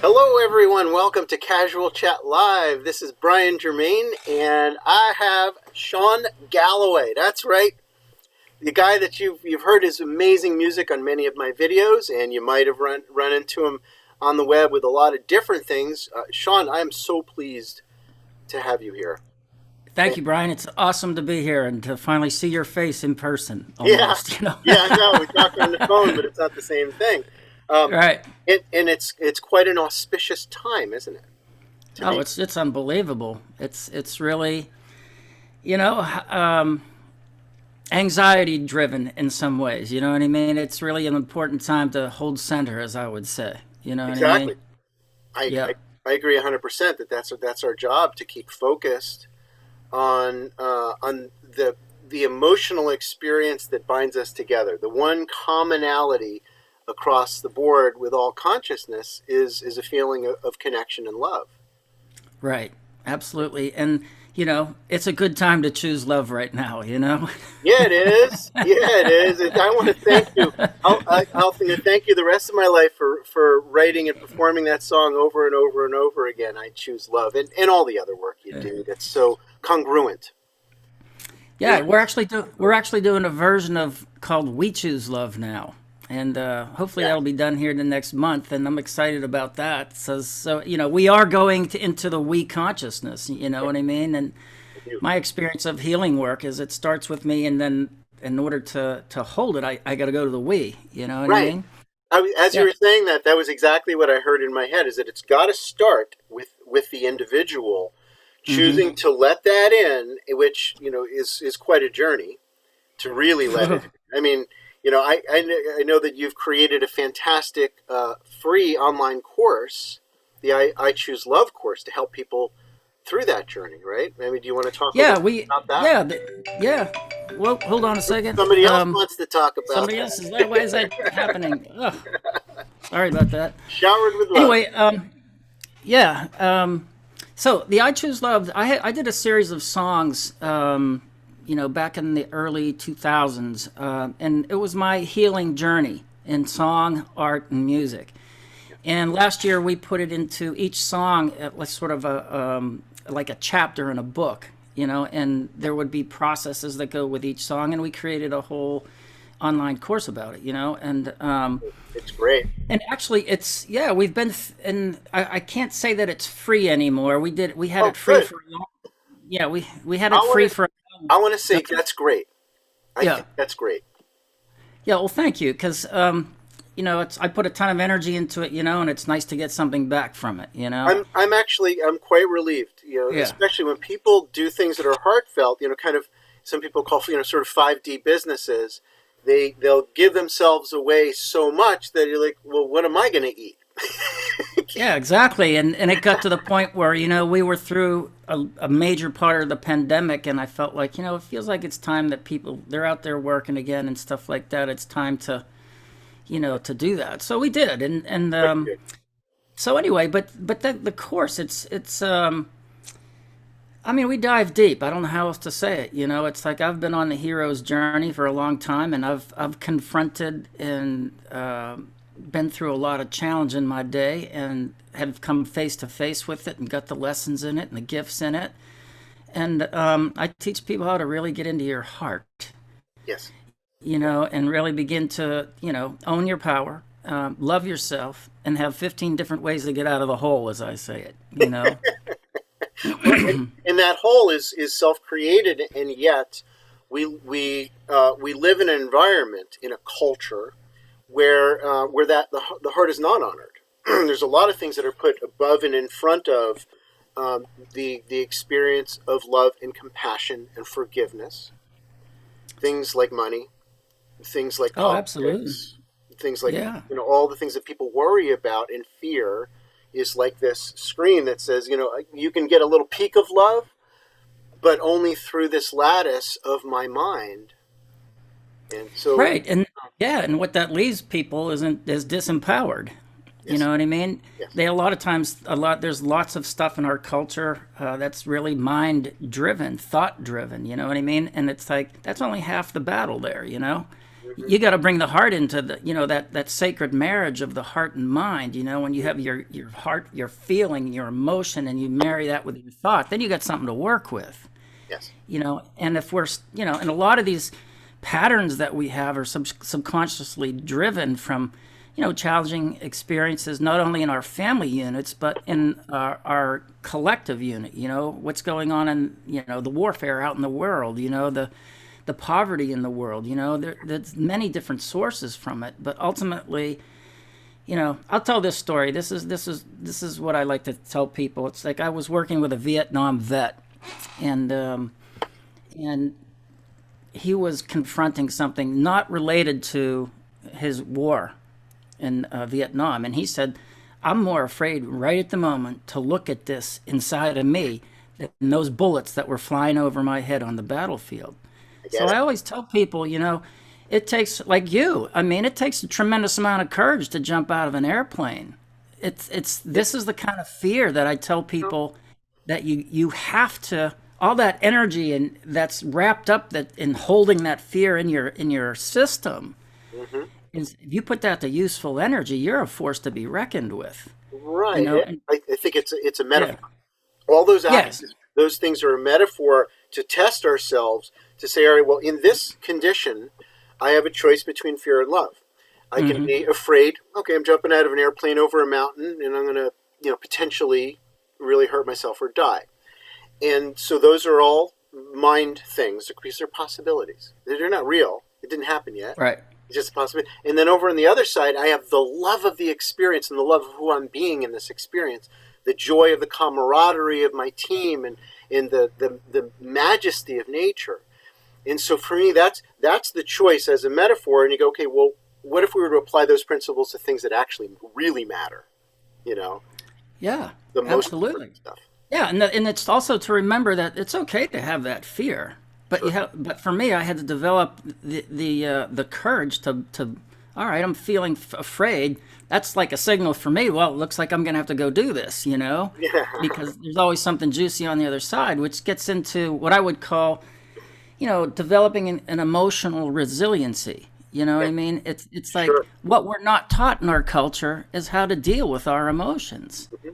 Hello, everyone. Welcome to Casual Chat Live. This is Brian Germain, and I have Shawn Gallaway. That's right, the guy that you've heard his amazing music on many of my videos, and you might have run into him on the web with a lot of different things. Shawn, I am so pleased to have you here. Thank you, Brian. It's awesome to be here and to finally see your face in person. Yeah, Almost, you know. yeah, I know. We talked on the phone, but it's not the same thing. Um, Right. and it's quite an auspicious time, isn't it? To Oh, me. it's unbelievable. It's really, you know, anxiety driven in some ways. You know what I mean? It's really an important time to hold center, as I would say. You know what I Exactly. mean? I, Yeah. I, I agree 100% that that's our job to keep focused on the emotional experience that binds us together. The one commonality across the board with all consciousness is a feeling of connection and love. Right. Absolutely. And you know, it's a good time to choose love right now. You know. Yeah, it is. Yeah, it is. And I want to thank you. I'll thank you the rest of my life for writing and performing that song over and over and over again. I choose love, and all the other work you do that's so congruent. Yeah, we're actually doing a version of called "We Choose Love" now, and hopefully Yeah, that'll be done here in the next month. And I'm excited about that. So you know, we are going into the we consciousness. You know yeah, what I mean? And I do. my experience of healing work is it starts with me, and then in order to hold it, I got to go to the we. You know what I Right. mean? As you Yeah. were saying that, that was exactly what I heard in my head. Is that it's got to start with the individual choosing to let that in, which is quite a journey to really let it in. I mean, I know that you've created a fantastic free online course, the I Choose Love course, to help people through that journey, right? I mean, do you want to talk a little Yeah, bit about that? yeah. Well, hold on a second. Somebody else wants to talk about Somebody that. else is that. Why is that happening? Ugh, sorry about that. Showered with love. Anyway, yeah. So the I Choose Love, I did a series of songs, back in the early 2000s, and it was my healing journey in song, art, and music. And last year we put it into each song like sort of like a chapter in a book, and there would be processes that go with each song, and we created a whole online course about it, It's great. and actually, it's yeah. We've been, and I can't say that it's free anymore. We had Oh, it free good. for a long. Yeah, we had I it want free to. for. I want to say that's great. I Yeah, think that's great. yeah. Well, thank you, because it's I put a ton of energy into it, and it's nice to get something back from it, I'm quite relieved. Yeah. Especially when people do things that are heartfelt. Kind of some people call sort of 5D businesses. They'll give themselves away so much that you're like, well, what am I going to eat? Yeah, exactly. And it got to the point where, we were through a major part of the pandemic, and I felt like, it feels like it's time that they're out there working again and stuff like that. It's time to do that. So we did. So anyway, but the course, I mean, we dive deep. I don't know how else to say it. It's like I've been on the hero's journey for a long time, and I've confronted and been through a lot of challenge in my day, and have come face to face with it, and got the lessons in it and the gifts in it. And I teach people how to really get into your heart, Yes. and really begin to own your power, love yourself, and have 15 different ways to get out of the hole, as I say it. And that hole is self-created, and yet we live in an environment, in a culture where that the heart is not honored. There's a lot of things that are put above and in front of the experience of love and compassion and forgiveness. Things like money, things like Oh, absolutely. politics, things like Yeah. all the things that people worry about and fear is like this screen that says, you can get a little peek of love, but only through this lattice of my mind. And so, Right. And yeah, and what that leaves people is disempowered. You yes, know what I mean? yes, They a lot of times there's lots of stuff in our culture that's really mind driven, thought driven. You know what I mean? And it's like that's only half the battle there. Hmm. You got to bring the heart into the, that sacred marriage of the heart and mind. When you have your heart, your feeling, your emotion, and you marry that with your thought, then you got something to work with. Yes. And if we're, and a lot of these patterns that we have are subconsciously driven from, challenging experiences, not only in our family units, but in our collective unit. What's going on in, the warfare out in the world, the poverty in the world. There's many different sources from it, but ultimately, I'll tell this story. This is what I like to tell people. It's like I was working with a Vietnam vet, and he was confronting something not related to his war in Vietnam, and he said, "I'm more afraid right at the moment to look at this inside of me than those bullets that were flying over my head on the battlefield." I So get I it. always tell people, it takes, like you. I mean, it takes a tremendous amount of courage to jump out of an airplane. This is the kind of fear that I tell people that you have to, all that energy and that's wrapped up that in holding that fear in your system Hmm. is, if you put that to useful energy, you're a force to be reckoned with. Right. And I think it's a yeah, metaphor. All those yes, actions, those things are a metaphor to test ourselves, to say, all right, well, in this condition, I have a choice between fear and love. I can hmm, be afraid. Okay, I'm jumping out of an airplane over a mountain, and I'm going to, potentially really hurt myself or die. And so those are all mind things because they're possibilities. They're not real. It didn't happen yet. right, It's just a possibility. And then over on the other side, I have the love of the experience and the love of who I'm being in this experience, the joy of the camaraderie of my team, and the majesty of nature. And so for me, that's the choice as a metaphor. And you go, okay, well, what if we were to apply those principles to things that actually really matter? You know, yeah, the most absolutely. important stuff. Yeah, and it's also to remember that it's okay to have that fear, but Sure. but for me, I had to develop the courage to. All right, I'm feeling afraid. That's like a signal for me. Well, it looks like I'm going to have to go do this, Yeah. because there's always something juicy on the other side, which gets into what I would call, developing an emotional resiliency. You know what Yeah. I mean? It's like Sure. what we're not taught in our culture is how to deal with our emotions. Hmm.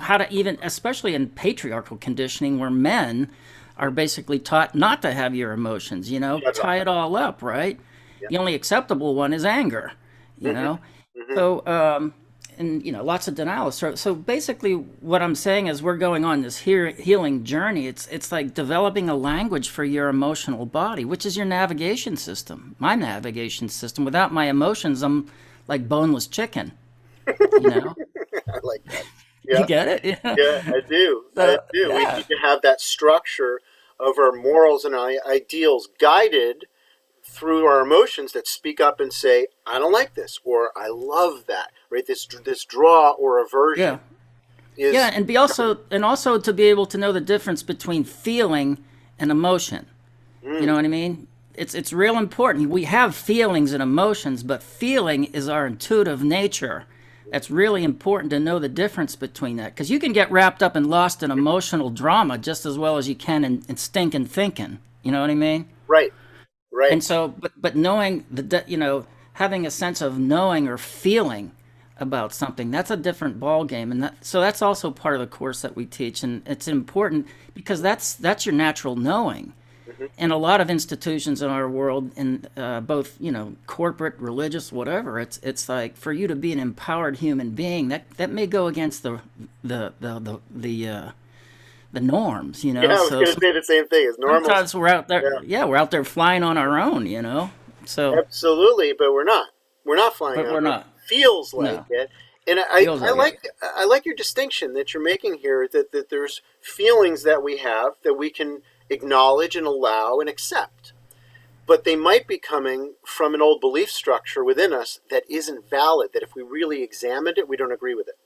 How to, even, especially in patriarchal conditioning where men are basically taught not to have your emotions, Shut it off. tie it all up, right? Yeah. The only acceptable one is anger, you Hmm. know? Hmm. So, and lots of denial. So basically, what I'm saying is we're going on this healing journey. It's like developing a language for your emotional body, which is your navigation system. My navigation system. Without my emotions, I'm like boneless chicken. You know, I like that. you Yeah. get it? Yeah. Yeah, I do. I So do. We yeah, need to have that structure of our morals and ideals guided through our emotions that speak up and say, "I don't like this," or "I love that." Right? This draw or aversion yeah, yeah, is. and also to be able to know the difference between feeling and emotion. You Mm, know what I mean? It's real important. We have feelings and emotions, but feeling is our intuitive nature. That's really important to know the difference between that, because you can get wrapped up and lost in emotional drama just as well as you can in stinking thinking. You know what I mean? right. Right. And so, but knowing having a sense of knowing or feeling about something, that's a different ball game, and that's also part of the course that we teach, and it's important because that's your natural knowing. Hmm. And a lot of institutions in our world, in both corporate, religious, whatever, it's like for you to be an empowered human being, that may go against the norms, Yeah, I was so going to say the same thing. As normal. sometimes we're out there, Yeah, yeah, we're out there flying on our own. So, absolutely. But we're not. We're not flying but on we're our own. not. Feels like No, it. And feels like it. I like your distinction that you're making here. That there's feelings that we have that we can acknowledge and allow and accept, but they might be coming from an old belief structure within us that isn't valid, that if we really examined it, we don't agree with it.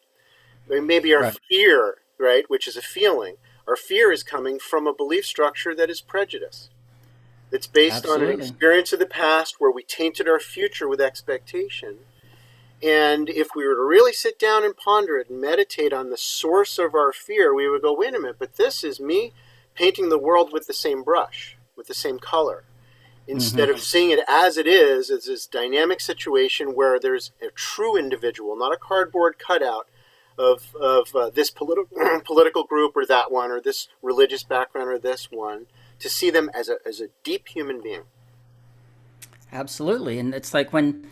I mean, maybe our Right. fear, right, which is a feeling, our fear is coming from a belief structure that is prejudice. It's based on an Absolutely. experience of the past where we tainted our future with expectation. And if we were to really sit down and ponder it and meditate on the source of our fear, we would go, wait a minute, but this is me painting the world with the same brush, with the same color. instead of seeing it as it is, as this dynamic situation where there's a true individual, not a cardboard cutout of this political group or that one, or this religious background or this one, to see them as a deep human being. Absolutely. And it's like when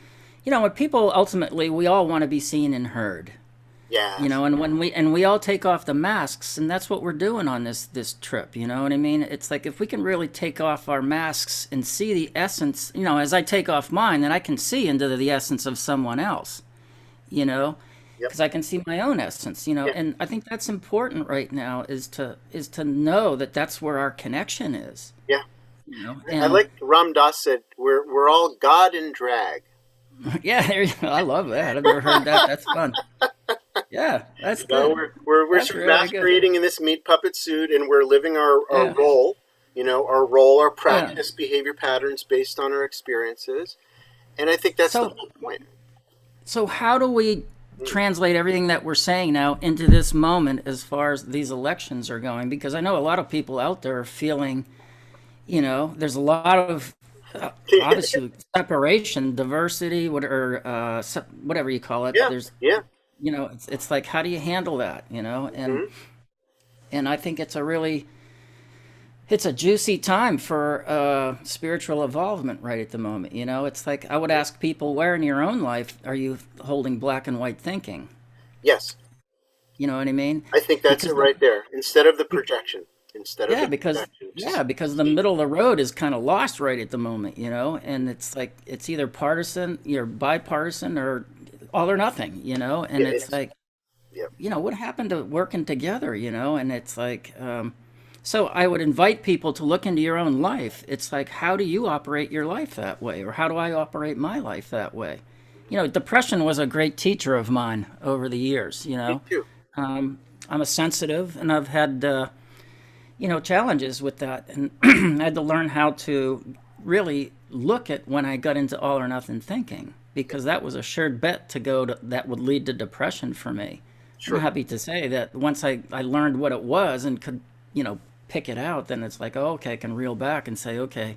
people ultimately, we all want to be seen and heard. Yeah. And when we all take off the masks, and that's what we're doing on this trip, you know what I mean? It's like if we can really take off our masks and see the essence, as I take off mine, then I can see into the essence of someone else, because I can see my own essence, Yep. and I think that's important right now is to know that that's where our connection is, Yeah. I and like Ram Dass said, we're all God in drag. yeah, I love that. I've never heard that. That's fun. Yeah, that's good. We're That's sort of really good. masquerading in this meat puppet suit, and we're living our Yeah. role, our practice, behavior patterns based on our experiences. And I think that's the So whole point. So how do we translate everything that we're saying now into this moment as far as these elections are going? Because I know a lot of people out there are feeling, there's a lot of obviously separation, diversity, whatever you call it. Yeah, There's, yeah. it's like, how do you handle that? Mhm. And I think it's a juicy time for spiritual involvement right at the moment. It's like I would ask people, where in your own life are you holding black and white thinking? Yes, You know what I mean? I think that's it Because right there. Instead of the projection. Instead of yeah, the because projection. yeah, because the middle of the road is kind of lost right at the moment. And it's like it's either partisan, you're bipartisan, or all or nothing. And Yeah, it's like, yeah. what happened to working together? And it's like. So I would invite people to look into your own life. It's like, how do you operate your life that way? Or how do I operate my life that way? Depression was a great teacher of mine over the years, Me too. I'm a sensitive, and I've had, challenges with that. And I had to learn how to really look at when I got into all or nothing thinking, because that was a sure bet that would lead to depression for me. I'm Sure. happy to say that once I learned what it was and could, pick it out, then it's like, oh, okay, I can reel back and say, okay,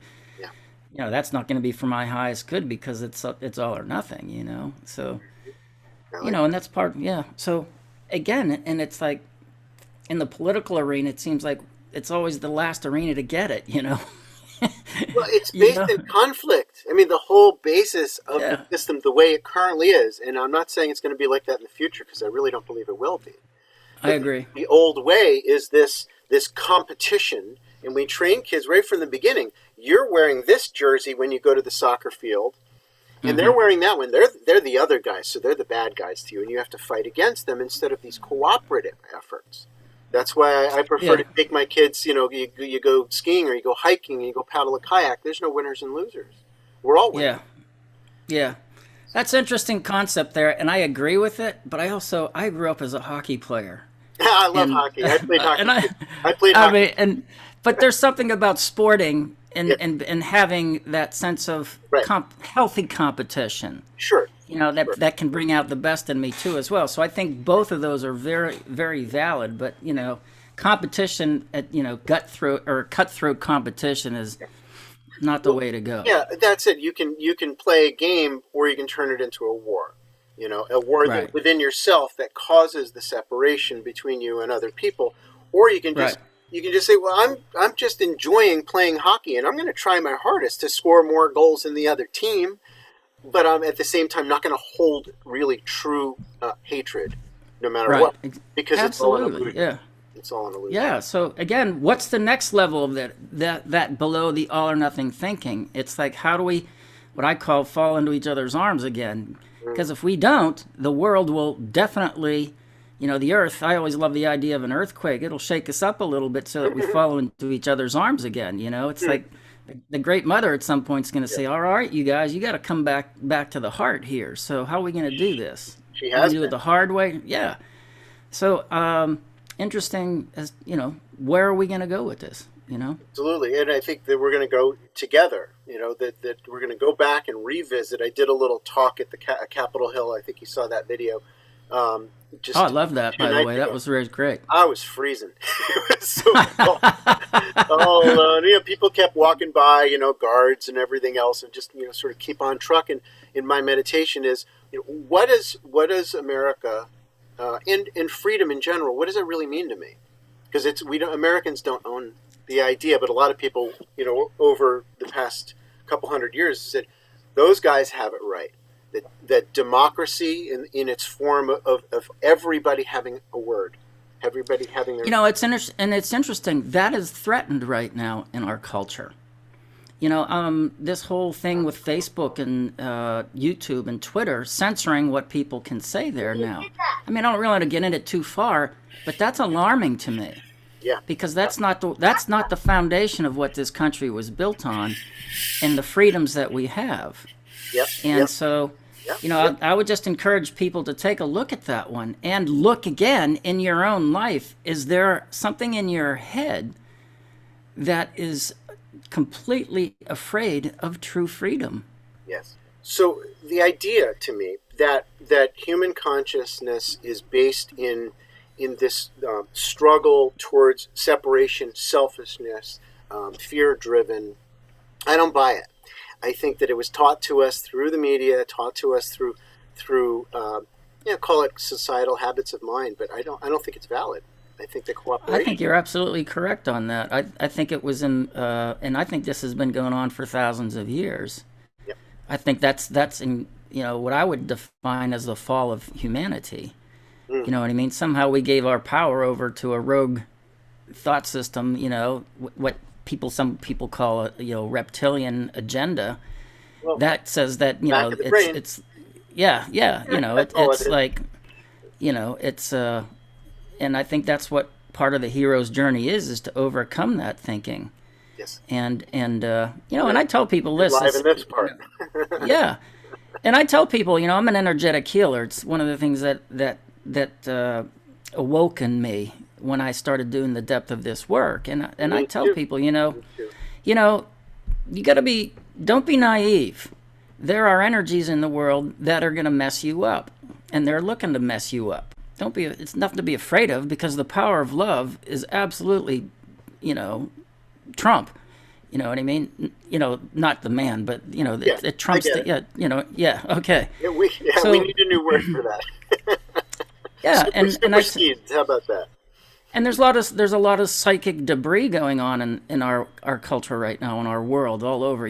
Yeah. that's not going to be for my highest good, because it's all or nothing, So, I like and that's part, yeah. So again, and it's like in the political arena, it seems like it's always the last arena to get it, Well, it's you based know? in conflict. I mean, the whole basis of the Yeah, system, the way it currently is, and I'm not saying it's going to be like that in the future, because I really don't believe it will be. I But agree. the old way is this competition, and we train kids right from the beginning. You're wearing this jersey when you go to the soccer field, and they're wearing that one. They're the other guys, so they're the bad guys to you, and you have to fight against them instead of these cooperative efforts. That's why I prefer Yeah, to take my kids. You go skiing or you go hiking and you go paddle a kayak. There's no winners and losers. We're all winners. yeah, yeah. That's an interesting concept there, and I agree with it. But I grew up as a hockey player, I love and hockey. I played hockey and too. I played I hockey. mean, but there's something about sporting and Yeah, and having that sense of right. healthy competition. Sure. That Sure. that can bring out the best in me too as well. So I think both of those are very very valid. But competition at cutthroat competition is not the Well, way to go. yeah, that's it. You can play a game, or you can turn it into a war. A war that Right, within yourself that causes the separation between you and other people, or right, you can just say, well, I'm just enjoying playing hockey, and I'm going to try my hardest to score more goals than the other team, but I'm at the same time not going to hold really true hatred, no matter right. what, because it's all an Absolutely, illusion. yeah. It's all an illusion. Yeah. So again, what's the next level of that below the all or nothing thinking? It's like, how do we, what I call, fall into each other's arms again? Mm. Because if we don't, the world will definitely, the earth. I always love the idea of an earthquake. It'll shake us up a little bit so that we fall into each other's arms again. It's like the Great Mother at some point is going to say, "All right, you guys, you got to come back to the heart here. So how are we going to do this? She We're going has to do it been. the hard way." Yeah. So, interesting as where are we going to go with this? Absolutely, and I think that we're going to go together. That we're going to go back and revisit. I did a little talk at the Capitol Hill. I think you saw that video Oh, Just I love that, two by the nights way. That ago. was really great. I was freezing. It was so cold. Oh, people kept walking by, guards and everything else, and just sort of keep on trucking. In my meditation is, what is America, and freedom in general? What does it really mean to me? Because Americans don't own the idea, but a lot of people, over the past couple hundred years said those guys have it right. That democracy in its form of everybody having a word, everybody having their. It's interesting that is threatened right now in our culture. This whole thing with Facebook and YouTube and Twitter censoring what people can say there now. I mean, I don't really want to get into it too far, but that's alarming to me Yeah. because that's not the foundation of what this country was built on, and the freedoms that we have. Yep. And Yep. so, Yep. I would just encourage people to take a look at that one and look again in your own life. Is there something in your head that is completely afraid of true freedom? Yes. So the idea to me that human consciousness is based in this struggle towards separation, selfishness, fear-driven. I don't buy it. I think that it was taught to us through the media, taught to us through call it societal habits of mind, but I don't think it's valid. I think the I cooperation. think you're absolutely correct on that. I think it was and I think this has been going on for thousands of years. Yep. I think that's in what I would define as the fall of humanity. You know what I mean? Somehow we gave our power over to a rogue thought system. What some people call a reptilian agenda Well, that says that back of the brain. it's yeah, That's all it's it is. like it's and I think that's what part of the hero's journey is to overcome that thinking. Yes. And I tell people this Live in this part. yeah, and I tell people I'm an energetic healer. It's one of the things that awoke in me when I started doing the depth of this work. And I Me tell too. people, Me too. you got to don't be naive. There are energies in the world that are going to mess you up, and they're looking to mess you up. It's nothing to be afraid of, because the power of love is absolutely, Trump. You know what I mean? Not the man, but Yeah, it trumps I get the yeah, okay. Yeah, we So need a new word for that. yeah, and Supersedes. How about that? and there's a lot of psychic debris going on in our culture right now, in our world, all over,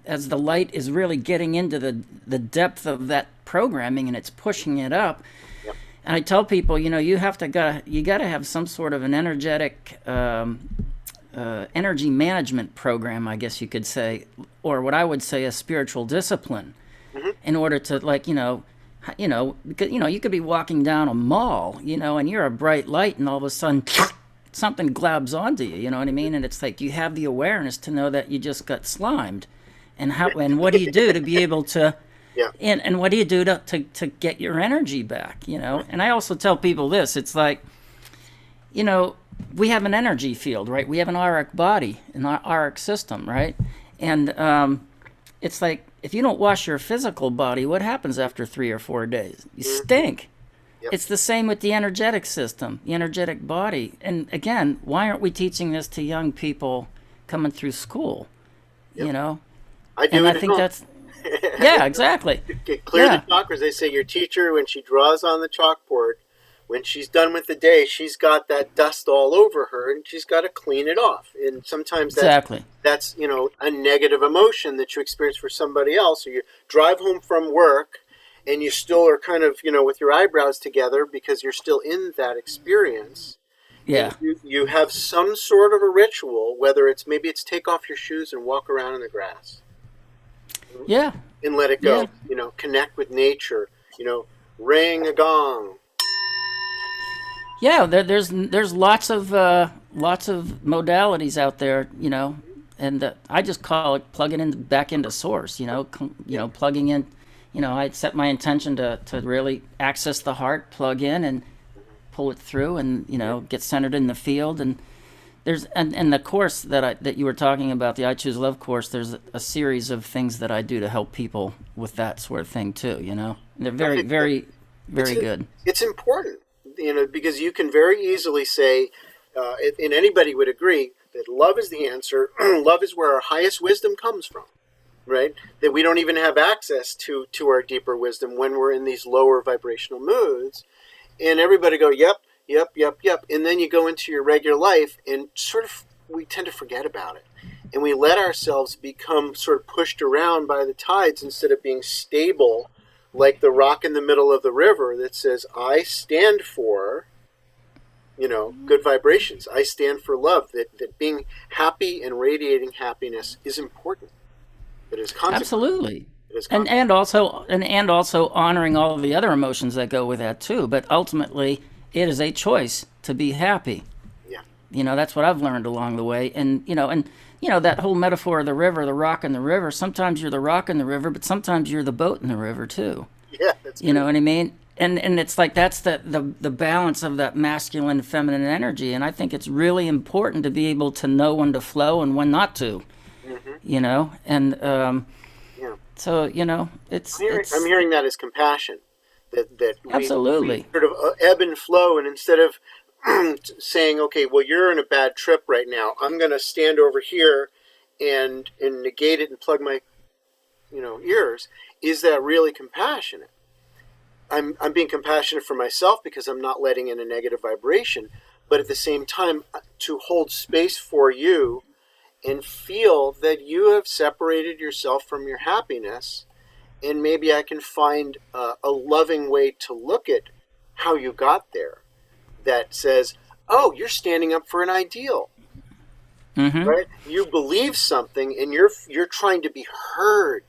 as the light is really getting into the depth of that programming, and it's pushing it up. Yep. And I tell people, you gotta have some sort of an energetic energy management program, I guess you could say, or what I would say a spiritual discipline, in order to because you could be walking down a mall, and you're a bright light, and all of a sudden something glabs onto you. You know what I mean? And it's like you have the awareness to know that you just got slimed, and what do you do to be able to? Yeah. And what do you do to get your energy back? And I also tell people this. It's like, we have an energy field, right? We have an auric body, an auric system, right? And it's like, if you don't wash your physical body, what happens after 3 or 4 days? You stink. Yep. It's the same with the energetic system, the energetic body. And again, why aren't we teaching this to young people coming through school? Yep. I do And it I at think home. that's, yeah, exactly. Clear Yeah. the chakras. They say your teacher, when she draws on the chalkboard, when she's done with the day, she's got that dust all over her, and she's got to clean it off. And sometimes Exactly. that's a negative emotion that you experience for somebody else. Or you drive home from work, and you still are kind of with your eyebrows together because you're still in that experience. Yeah. And you have some sort of a ritual, whether maybe it's take off your shoes and walk around in the grass Yeah. and let it go. Yeah. Connect with nature. Ring a gong. Yeah, there's lots of modalities out there, and I just call it plugging back into source, plugging in, I set my intention to really access the heart, plug in and pull it through, and get centered in the field. And there's and the course that you were talking about, the I Choose Love course, there's a series of things that I do to help people with that sort of thing too, and they're very, very, Very good. It's important, because you can very easily say, and anybody would agree that love is the answer. Love is where our highest wisdom comes from, right? That we don't even have access to our deeper wisdom when we're in these lower vibrational moods. And everybody go, yep, yep, yep, yep. And then you go into your regular life and sort of, we tend to forget about it. And we let ourselves become sort of pushed around by the tides instead of being stable, like the rock in the middle of the river that says, I stand for, good vibrations. I stand for love, that being happy and radiating happiness is important. It is consequent. Absolutely. It is And also honoring all of the other emotions that go with that too. But ultimately, it is a choice to be happy. Yeah. That's what I've learned along the way. And that whole metaphor of the river, the rock in the river. Sometimes you're the rock in the river, but sometimes you're the boat in the river too. Yeah, that's You know what I mean? And it's like that's the balance of that masculine and feminine energy. And I think it's really important to be able to know when to flow and when not to. Mm-hmm. And Yeah. so I'm hearing that as compassion. That we, absolutely. we sort of ebb and flow, and instead of saying, okay, well, you're in a bad trip right now, I'm going to stand over here and negate it and plug my ears. Is that really compassionate? I'm being compassionate for myself because I'm not letting in a negative vibration, but at the same time to hold space for you and feel that you have separated yourself from your happiness, and maybe I can find a loving way to look at how you got there that says, oh, you're standing up for an ideal. Mm-hmm. Right? You believe something and you're trying to be heard.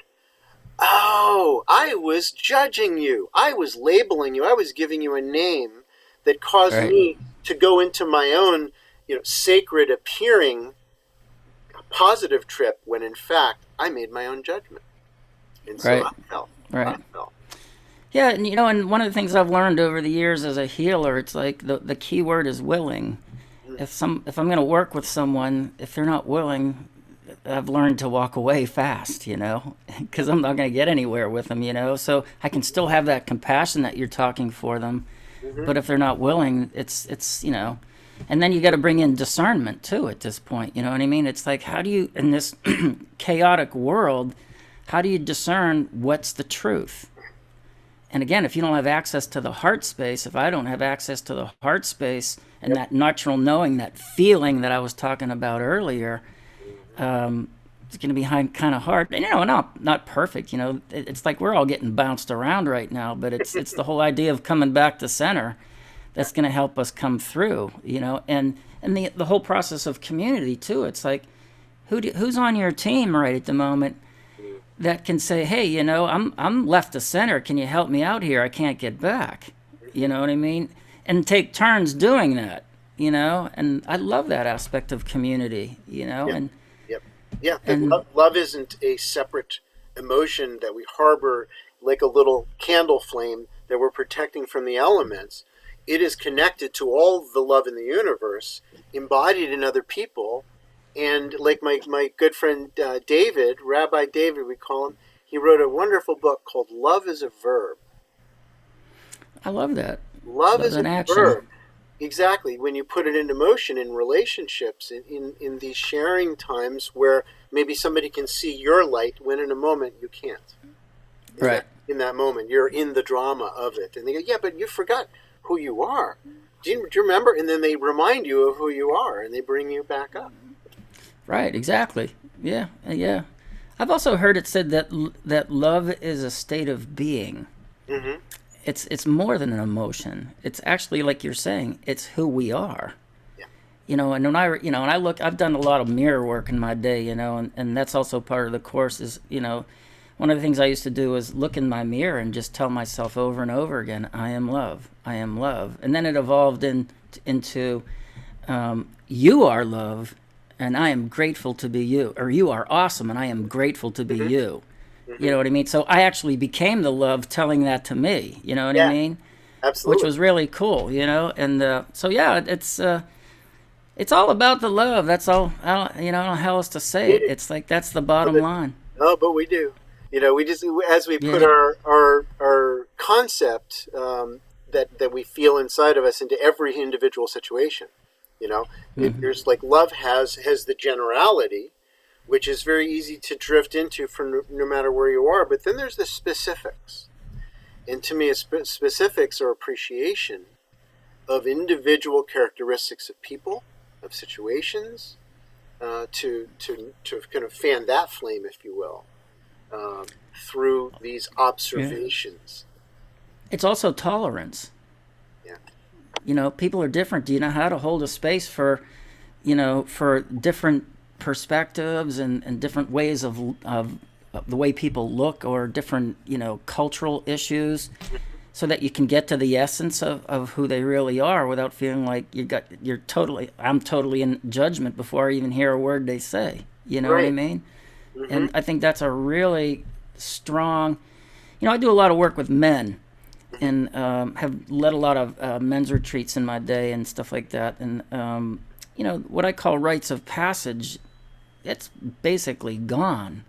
Oh, I was judging you. I was labeling you. I was giving you a name that caused Right. me to go into my own, sacred appearing positive trip when in fact I made my own judgment. And so Right. I fell. Right. I fell. Yeah, and one of the things I've learned over the years as a healer, it's like the key word is willing. If I'm going to work with someone, if they're not willing, I've learned to walk away fast, because I'm not going to get anywhere with them, So I can still have that compassion that you're talking for them, but if they're not willing, it's and then you got to bring in discernment too at this point. You know what I mean? It's like, how do you, in this chaotic world, how do you discern what's the truth? And again, if you don't have access to the heart space, if I don't have access to the heart space and that natural knowing, that feeling that I was talking about earlier, it's going to be kind of hard. And, not perfect. It's like we're all getting bounced around right now, but it's the whole idea of coming back to center that's going to help us come through. And the whole process of community too. It's like who's on your team right at the moment that can say, hey, I'm left of center. Can you help me out here? I can't get back. You know what I mean? And take turns doing that. And I love that aspect of community. And Yeah, and love isn't a separate emotion that we harbor like a little candle flame that we're protecting from the elements. It is connected to all the love in the universe, embodied in other people. And like my good friend David, Rabbi David, we call him, he wrote a wonderful book called Love is a Verb. I love that. Love is an a action. verb. Exactly. When you put it into motion in relationships, in these sharing times where maybe somebody can see your light when in a moment you can't. Right. In that moment, you're in the drama of it. And they go, yeah, but you forgot who you are. Do you remember? And then they remind you of who you are and they bring you back up. Right, exactly. Yeah, yeah. I've also heard it said that love is a state of being. Mm-hmm. It's more than an emotion. It's actually, like you're saying, it's who we are. Yeah. And when I look, I've done a lot of mirror work in my day, and that's also part of the course is, one of the things I used to do is look in my mirror and just tell myself over and over again, I am love, I am love. And then it evolved into you are love, and I am grateful to be you. Or you are awesome, and I am grateful to be you. You know what I mean? So I actually became the love telling that to me. You know what I mean? Absolutely. Which was really cool, And so, yeah, it's all about the love. That's all, I don't know how else to say it. It's like that's the bottom line. No, but we do. We just, as we put Yeah. our concept that we feel inside of us into every individual situation. There's like love has the generality, which is very easy to drift into for no matter where you are. But then there's the specifics, and to me, specifics are appreciation of individual characteristics of people, of situations, to kind of fan that flame, if you will, through these observations. It's also tolerance. Yeah. People are different. Do you know how to hold a space for different perspectives and different ways of the way people look, or different, cultural issues, so that you can get to the essence of who they really are without feeling like I'm totally in judgment before I even hear a word they say. You know what I mean? Mm-hmm. And I think that's a really strong, I do a lot of work with men, and have led a lot of men's retreats in my day and stuff like that. And, what I call rites of passage, it's basically gone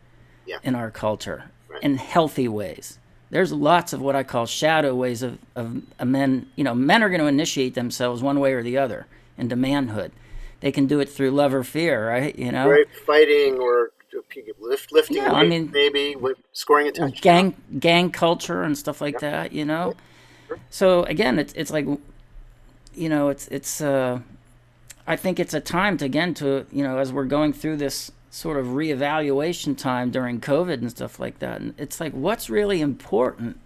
in our culture in healthy ways. There's lots of what I call shadow ways of men. Men are going to initiate themselves one way or the other into manhood. They can do it through love or fear, right? Right, fighting or lifting weight, maybe scoring a touchdown. Gang culture and stuff like that, So again, it's like, it's I think it's a time to as we're going through this sort of reevaluation time during COVID and stuff like that, and it's like, what's really important,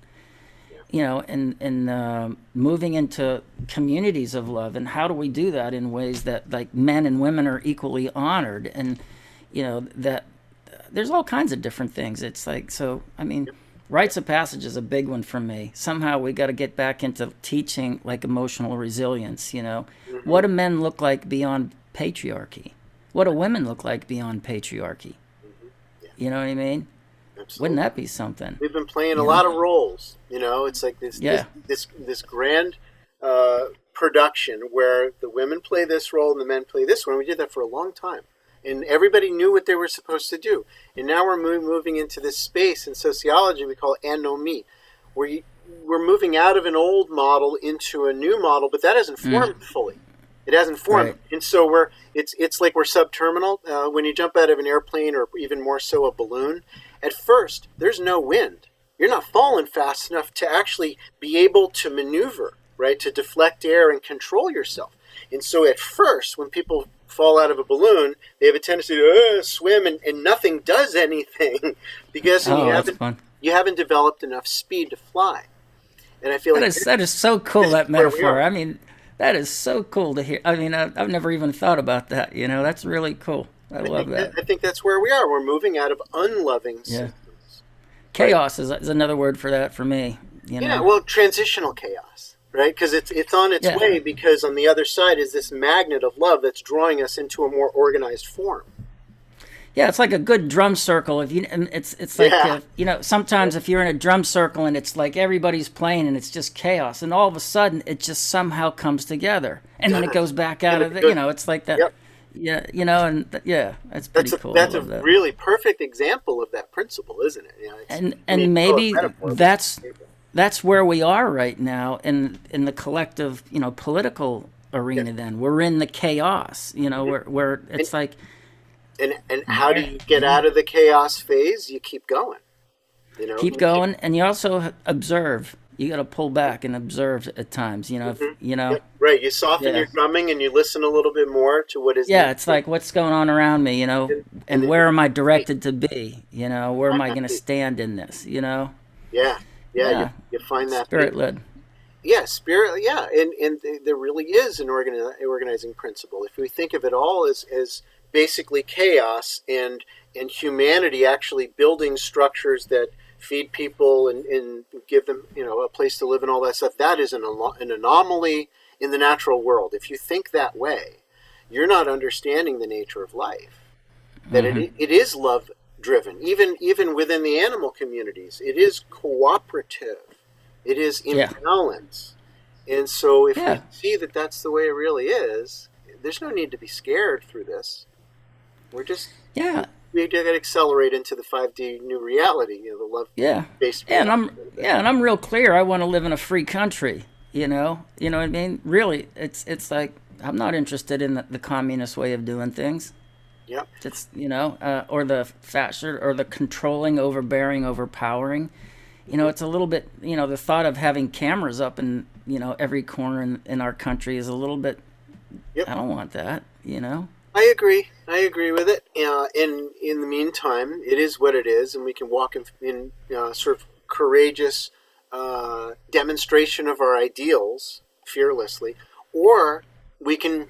in moving into communities of love, and how do we do that in ways that like men and women are equally honored, and that there's all kinds of different things. It's like, so I mean, rites of passage is a big one for me. Somehow we got to get back into teaching like emotional resilience. Mm-hmm. What do men look like beyond patriarchy? What do women look like beyond patriarchy? Mm-hmm. Yeah. You know what I mean? Absolutely. Wouldn't that be something? We've been playing a lot of roles. It's like this grand production where the women play this role and the men play this one. We did that for a long time, and everybody knew what they were supposed to do. And now we're moving into this space in sociology we call anomie, where we're moving out of an old model into a new model, but that hasn't formed fully. It hasn't formed, right. And so it's like we're subterminal. When you jump out of an airplane, or even more so a balloon, at first there's no wind. You're not falling fast enough to actually be able to maneuver, right? To deflect air and control yourself. And so at first, when people fall out of a balloon, they have a tendency to swim, and nothing does anything because you haven't developed enough speed to fly. And I feel that is so cool, that metaphor. I mean, that is so cool to hear. I mean, I've never even thought about that. That's really cool. I love that. I think that's where we are. We're moving out of unloving systems. Chaos is another word for that for me. Yeah, well, transitional chaos, right? Because it's on its way, because on the other side is this magnet of love that's drawing us into a more organized form. Yeah, it's like a good drum circle. It's like sometimes if you're in a drum circle and it's like everybody's playing and it's just chaos, and all of a sudden it just somehow comes together, and then it goes back out of it. It's like that. Yep. Yeah, that's pretty cool. That's a really perfect example of that principle, isn't it? And maybe that's where we are right now in the collective, political arena. Then we're in the chaos. Where it's like. And how do you get out of the chaos phase? You keep going. Keep going, and you also observe. You got to pull back and observe at times. Right. You soften your drumming and you listen a little bit more to what is. Yeah, it's like, what's going on around me, and where am I directed to be? Where am I going to stand in this? Yeah. You find that spirit led. Yeah, spirit. Yeah, and there really is an organizing principle. If we think of it all as basically chaos, and humanity actually building structures that feed people and give them a place to live and all that stuff, that is an anomaly in the natural world. If you think that way, you're not understanding the nature of life. That it is love driven, even within the animal communities. It is cooperative. It is in balance. And so if we see that that's the way it really is, there's no need to be scared through this. We're just we got to accelerate into the 5D new reality, the love-based reality. And Yeah, and I'm real clear. I want to live in a free country. You know what I mean. Really, it's like I'm not interested in the communist way of doing things. Yeah. It's or the fascist or the controlling, overbearing, overpowering. It's a little bit. The thought of having cameras up in every corner in our country is a little bit. Yep. I don't want that. I agree. I agree with it. In the meantime, it is what it is, and we can walk in sort of courageous demonstration of our ideals fearlessly, or we can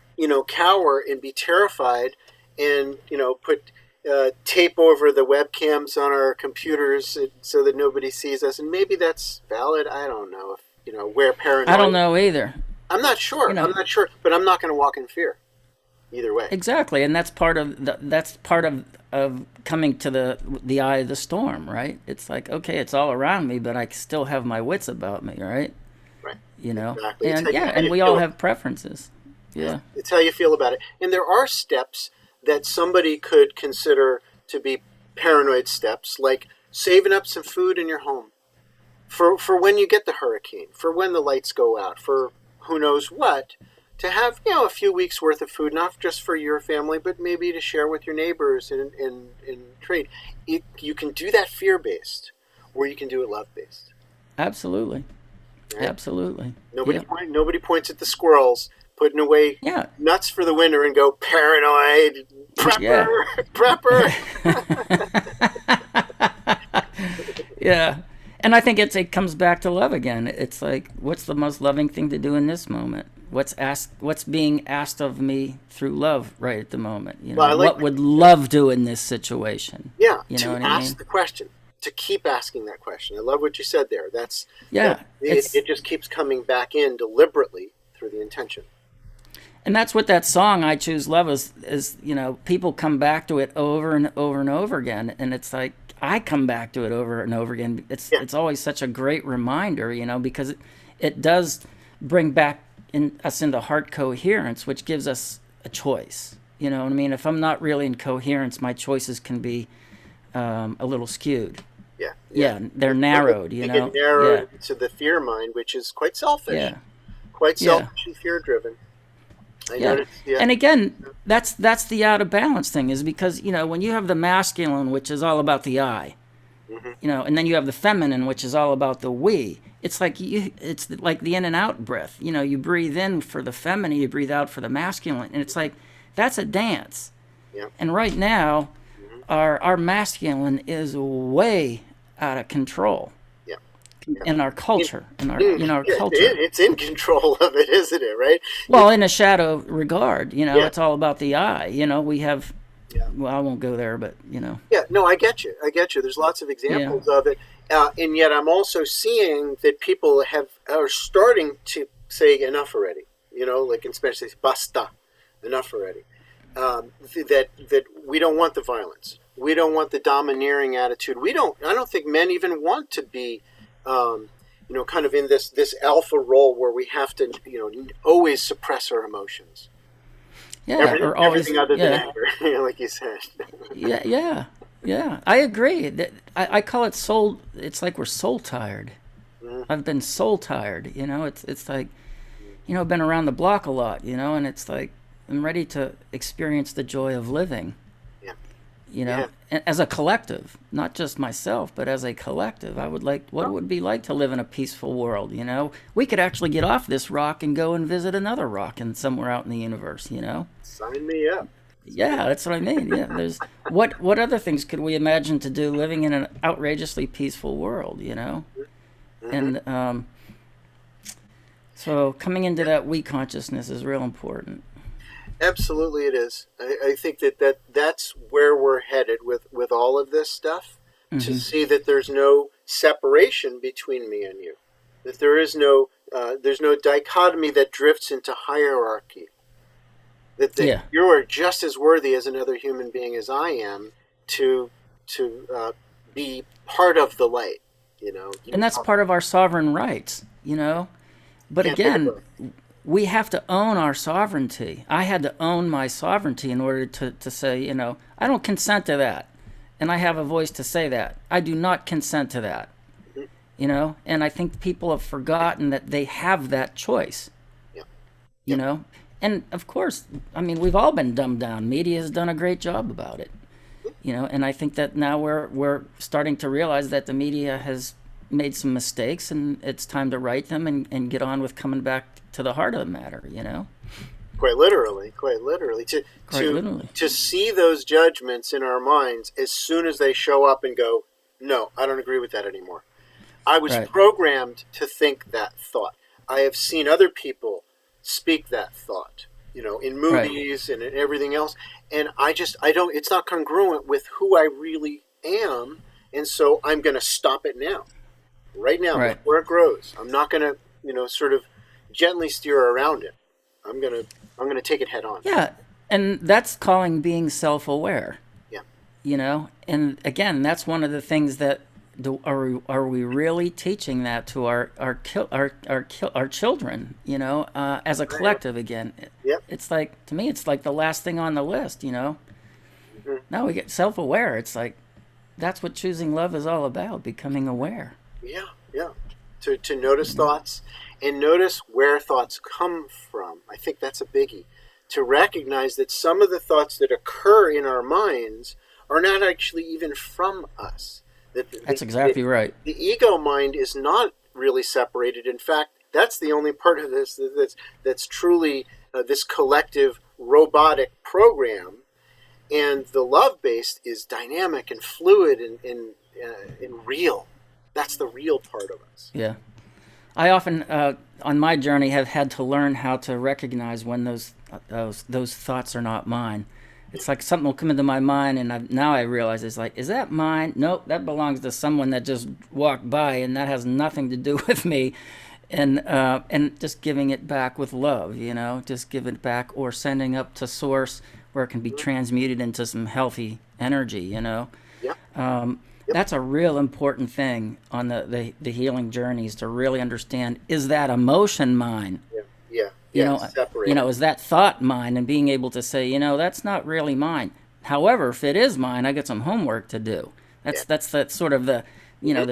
cower and be terrified, and put tape over the webcams on our computers so that nobody sees us, and maybe that's valid. I don't know if we're paranoid. I don't know either. I'm not sure. I'm not sure, but I'm not going to walk in fear. Either way, exactly, and that's part of coming to the eye of the storm, right? It's like, okay, it's all around me, but I still have my wits about me, right? Right. Exactly. And we all have preferences. Yeah, it's how you feel about it, and there are steps that somebody could consider to be paranoid steps, like saving up some food in your home for when you get the hurricane, for when the lights go out, for who knows what. To have a few weeks worth of food, not just for your family, but maybe to share with your neighbors and trade. You can do that fear-based, or you can do it love-based. Absolutely, right? Absolutely. Nobody points at the squirrels putting away nuts for the winter and go paranoid prepper. Yeah. And I think it comes back to love again. It's like, what's the most loving thing to do in this moment? What's being asked of me through love right at the moment? What would love do in this situation? Yeah, to ask the question, to keep asking that question. I love what you said there. It just keeps coming back in deliberately through the intention. And that's what that song "I Choose Love" is. People come back to it over and over and over again, and it's like, I come back to it over and over again. It's always such a great reminder, because it does bring back us into heart coherence, which gives us a choice. You know what I mean? If I'm not really in coherence, my choices can be a little skewed. Yeah, they're narrowed. They get narrowed to the fear mind, which is quite selfish. Quite selfish and fear driven. And again, that's the out of balance thing, is because when you have the masculine, which is all about the I, and then you have the feminine, which is all about the we. It's like the in and out breath. You breathe in for the feminine, you breathe out for the masculine, and it's like that's a dance. And right now, our masculine is way out of control. In our culture, in our culture, it's in control of it, isn't it? Right. Well, in a shadow regard, it's all about the I. We have. Well, I won't go there, but Yeah, no, I get you. There's lots of examples of it, and yet I'm also seeing that people are starting to say enough already. Like in Spanish, they say basta, enough already. That we don't want the violence. We don't want the domineering attitude. I don't think men even want to be. Kind of in this alpha role where we have to, always suppress our emotions. Everything other than anger, like you said. I agree. I call it soul. It's like we're soul tired. I've been soul tired. It's like, I've been around the block a lot. And it's like I'm ready to experience the joy of living. As a collective, not just myself, but as a collective, I would like, what it would be like to live in a peaceful world. We could actually get off this rock and go and visit another rock and somewhere out in the universe. Sign me up. Yeah, that's what I mean. Yeah, there's what other things could we imagine to do living in an outrageously peaceful world? And so coming into that we consciousness is real important. Absolutely, it is. I think that's where we're headed with all of this stuff. To see that there's no separation between me and you, that there's no dichotomy that drifts into hierarchy. That you are just as worthy as another human being as I am to be part of the light. And that's part of our sovereign rights. But again. We have to own our sovereignty. I had to own my sovereignty in order to say, I don't consent to that. And I have a voice to say that. I do not consent to that. you know, and I think people have forgotten that they have that choice, Yeah. you Yep. know. And of course, I mean, we've all been dumbed down. Media has done a great job about it, you know, and I think that now we're starting to realize that the media has made some mistakes, and it's time to right them and get on with coming back to the heart of the matter, you know. Quite literally, Quite to literally. to see those judgments in our minds as soon as they show up and go, no, I don't agree with that anymore. I was Right. programmed to think that thought. I have seen other people speak that thought, in Right. movies and in everything else, and I don't. It's not congruent with who I really am, and so I'm going to stop it now, right now, Right. before it grows. I'm not going to, sort of gently steer around it. I'm gonna take it head on. Yeah, and that's calling being self-aware, Yeah. you know. And again, that's one of the things that are we really teaching that to our children, you know, as a collective again. Yep. It's like, to me, it's like the last thing on the list, you know. Hmm. Now we get self-aware. It's like that's what choosing love is all about, becoming aware. Yeah. Yeah. To notice thoughts and notice where thoughts come from. I think that's a biggie. To recognize that some of the thoughts that occur in our minds are not actually even from us. That That's exactly right. the ego mind is not really separated. In fact, that's the only part of this that's truly this collective robotic program. And the love based is dynamic and fluid and real. That's the real part of us. Yeah. I often, on my journey, have had to learn how to recognize when those thoughts are not mine. It's like something will come into my mind, and now I realize it's like, is that mine? Nope, that belongs to someone that just walked by, and that has nothing to do with me. And just giving it back with love, you know, just give it back, or sending up to source where it can be transmuted into some healthy energy, you know. Yeah. That's a real important thing on the healing journeys, to really understand, is that emotion mine? Yeah. Yeah. You Yeah. know, Separate. is that thought mine? And being able to say, that's not really mine. However, if it is mine, I got some homework to do. Yeah. That's that sort of the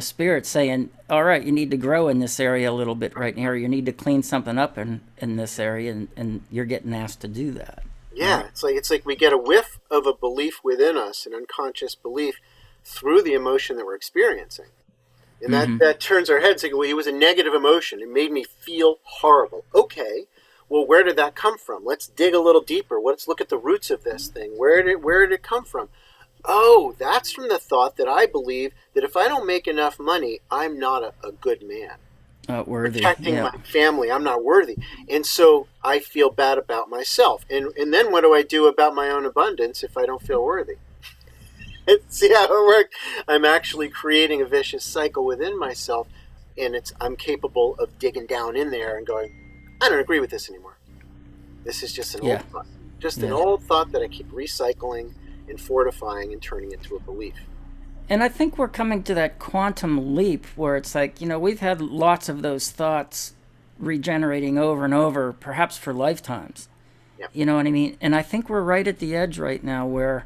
spirit saying, all right, you need to grow in this area a little bit right here. You need to clean something up in this area, and you're getting asked to do that. Yeah. Right? It's like we get a whiff of a belief within us, an unconscious belief, through the emotion that we're experiencing. And that turns our heads like, well, it was a negative emotion. It made me feel horrible. Okay. Well, where did that come from? Let's dig a little deeper. Let's look at the roots of this thing. Where did it come from? Oh, that's from the thought that I believe that if I don't make enough money, I'm not a good man. Worthy. Protecting Yeah. my family, I'm not worthy. And so I feel bad about myself. And then what do I do about my own abundance if I don't feel worthy? See how it worked? I'm actually creating a vicious cycle within myself, and I'm capable of digging down in there and going, I don't agree with this anymore. This is just an old Yeah. thought. Just an Yeah. old thought that I keep recycling and fortifying and turning into a belief. And I think we're coming to that quantum leap where it's like, we've had lots of those thoughts regenerating over and over, perhaps for lifetimes. Yeah. You know what I mean? And I think we're right at the edge right now where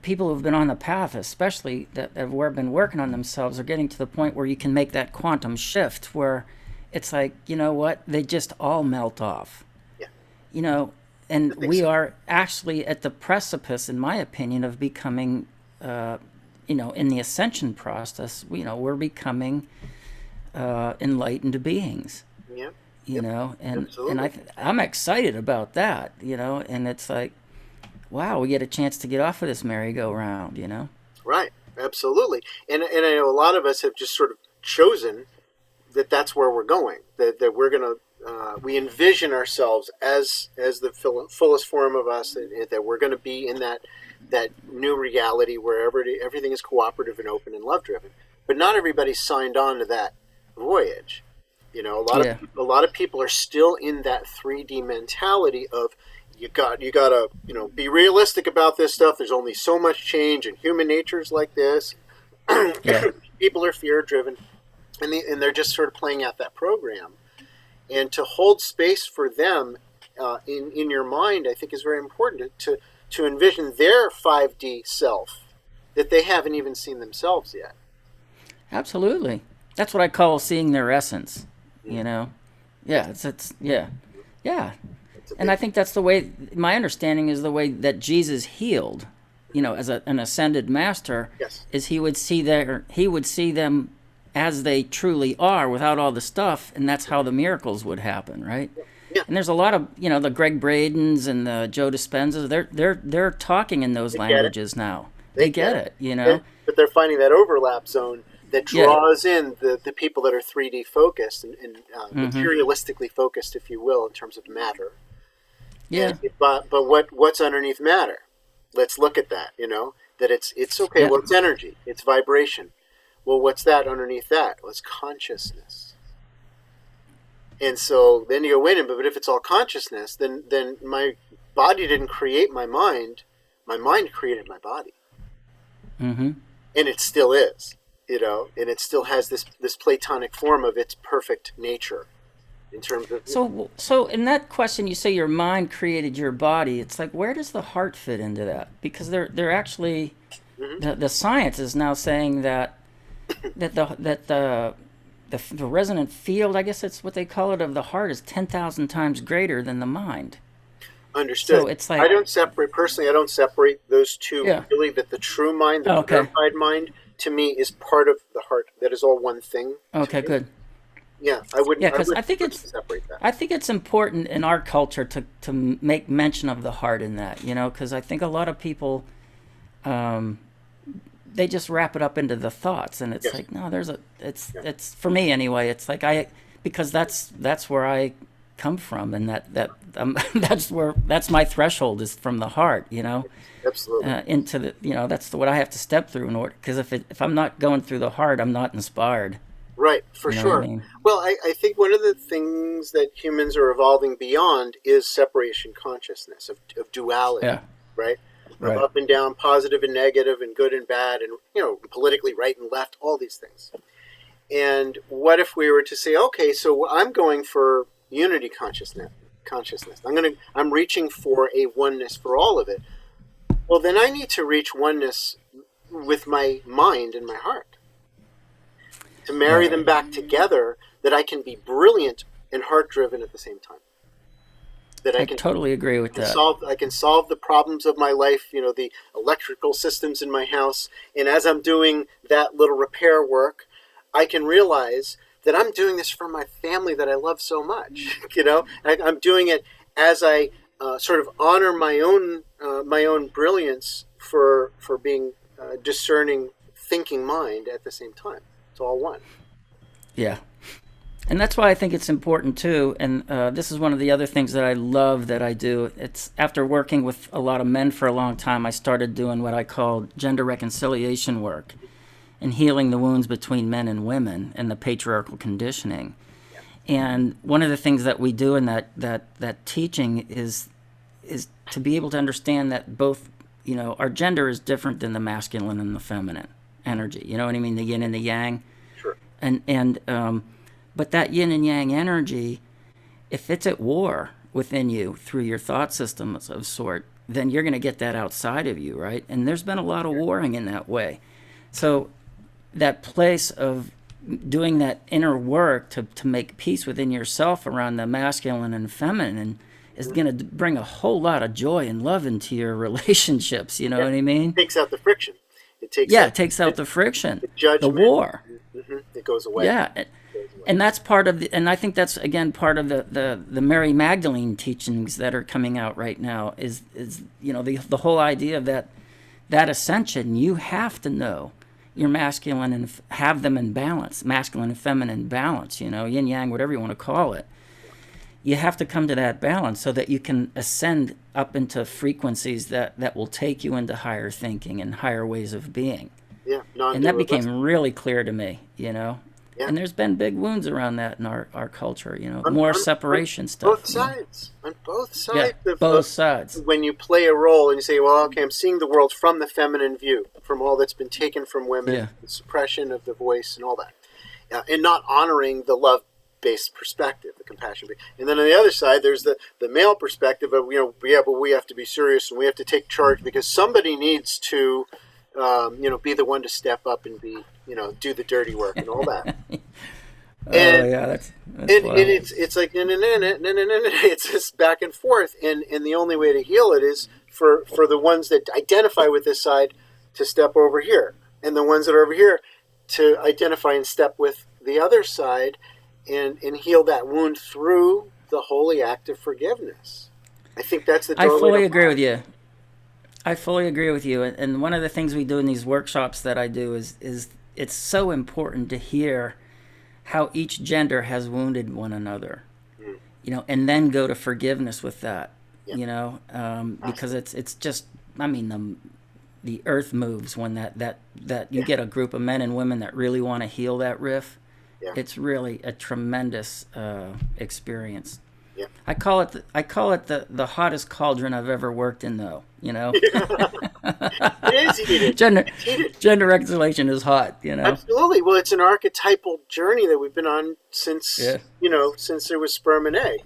people who've been on the path, especially that have been working on themselves, are getting to the point where you can make that quantum shift where it's like, you know what, they just all melt off. Yeah. And I think we so. are actually at the precipice, in my opinion, of becoming, in the ascension process, we're becoming enlightened beings, Yeah. and Absolutely. I'm excited about that, and it's like, wow, we get a chance to get off of this merry-go-round, Right. Absolutely. And I know a lot of us have just sort of chosen that that's where we're going, that we're going to, we envision ourselves as the fullest form of us, that we're going to be in that new reality where everything is cooperative and open and love driven. But not everybody's signed on to that voyage. Yeah. A lot of people are still in that 3D mentality of you got to be realistic about this stuff. There's only so much change, and human nature is like this. Yeah. People are fear driven, and they're just sort of playing out that program. And to hold space for them in your mind, I think, is very important to envision their 5D self that they haven't even seen themselves yet. Absolutely. That's what I call seeing their essence. Mm. You know. Yeah. It's yeah. Yeah. It's a And I big think that's the way. My understanding is the way that Jesus healed. As an ascended master, yes. is he would see them as they truly are without all the stuff, and that's how the miracles would happen, right? Yeah, And there's a lot of the Greg Bradens and the Joe Dispenzas. They're talking in those they get it. languages now. They They get get it. it, you know. But they're finding that overlap zone that Yeah. draws in the people that are 3D focused and Mm-hmm. materialistically focused, if you will, in terms of matter. Yeah. But what's underneath matter? Let's look at that. That it's okay. Yeah. Well, it's energy. It's vibration. Well, what's that underneath that? Well, it's consciousness. And so then you go, wait a minute, but if it's all consciousness, then my body didn't create my mind. My mind created my body. Mm-hmm. And it still is, and it still has this Platonic form of its perfect nature in terms of. So in that question, you say your mind created your body. It's like, where does the heart fit into that? Because they're actually Mhm. the science is now saying that the resonant field, I guess that's what they call it, of the heart is 10,000 times greater than the mind. Understood. So it's like, I don't separate those two. yeah. Really, that the true mind, the Oh, okay. purified mind, to me is part of the heart. That is all one thing. Okay, good. Yeah, I wouldn't. Yeah, because I think separate that. I think it's important in our culture to make mention of the heart in that, because I think a lot of people, they just wrap it up into the thoughts, and it's Yes. like, no, Yeah. it's for me anyway. It's like because that's where I come from, and that's my threshold is from the heart, Absolutely. into that's what I have to step through in order. Because if I'm not going through the heart, I'm not inspired. Right, for You know what sure. I mean? Well, I think one of the things that humans are evolving beyond is separation consciousness of duality, Yeah. right? Of Right. up and down, positive and negative, and good and bad, and politically right and left, all these things. And what if we were to say, okay, so I'm going for unity consciousness. I'm reaching for a oneness for all of it. Well, then I need to reach oneness with my mind and my heart, to marry them back together, that I can be brilliant and heart driven at the same time. That I totally agree with that. I can solve the problems of my life, the electrical systems in my house, and as I'm doing that little repair work, I can realize that I'm doing this for my family that I love so much. I'm doing it as I sort of honor my own brilliance for being discerning, thinking mind at the same time. It's all one. Yeah. And that's why I think it's important too. And this is one of the other things that I love that I do. It's after working with a lot of men for a long time, I started doing what I call gender reconciliation work and healing the wounds between men and women and the patriarchal conditioning. And one of the things that we do in that teaching is to be able to understand that both, our gender is different than the masculine and the feminine energy. You know what I mean? The yin and the yang. Sure. But that yin and yang energy, if it's at war within you through your thought systems of sort, then you're going to get that outside of you, right? And there's been a lot of warring in that way. So that place of doing that inner work to make peace within yourself around the masculine and feminine is going to bring a whole lot of joy and love into your relationships. You know what I mean? It takes out the friction. It takes out the friction, the judgment, the war. Mm-hmm. It goes away. Yeah. And that's part of and I think that's again part of the Mary Magdalene teachings that are coming out right now is the whole idea of that ascension. You have to know your masculine and have them in balance, masculine and feminine balance, yin yang, whatever you want to call it. You have to come to that balance so that you can ascend up into frequencies that will take you into higher thinking and higher ways of being. Yeah, and that became really clear to me, Yeah. And there's been big wounds around that in our culture, more separation stuff. On both sides. Yeah, both sides. When you play a role and you say, well, okay, I'm seeing the world from the feminine view, from all that's been taken from women, the suppression of the voice and all that. And not honoring the love-based perspective, the compassion. And then on the other side, there's the male perspective of, but we have to be serious and we have to take charge because somebody needs to be the one to step up and do the dirty work and all that. Oh And yeah, that's and wild. it's like no, no, no, no, no, no, no, no. It's just back and forth, and the only way to heal it is for the ones that identify with this side to step over here, and the ones that are over here to identify and step with the other side, and heal that wound through the holy act of forgiveness. I think that's the I doorway fully to agree life. with you. I fully agree with you. And one of the things we do in these workshops that I do is it's so important to hear how each gender has wounded one another, Mm, and then go to forgiveness with that, yeah, because absolutely. it's just, I mean, the earth moves when that you Yeah, get a group of men and women that really want to heal that riff. yeah, It's really a tremendous experience. yeah. I call it the hottest cauldron I've ever worked in, though. It is heated. gender It's heated. gender reconciliation is hot. Absolutely. Well, it's an archetypal journey that we've been on since Yeah, since there was sperm and egg.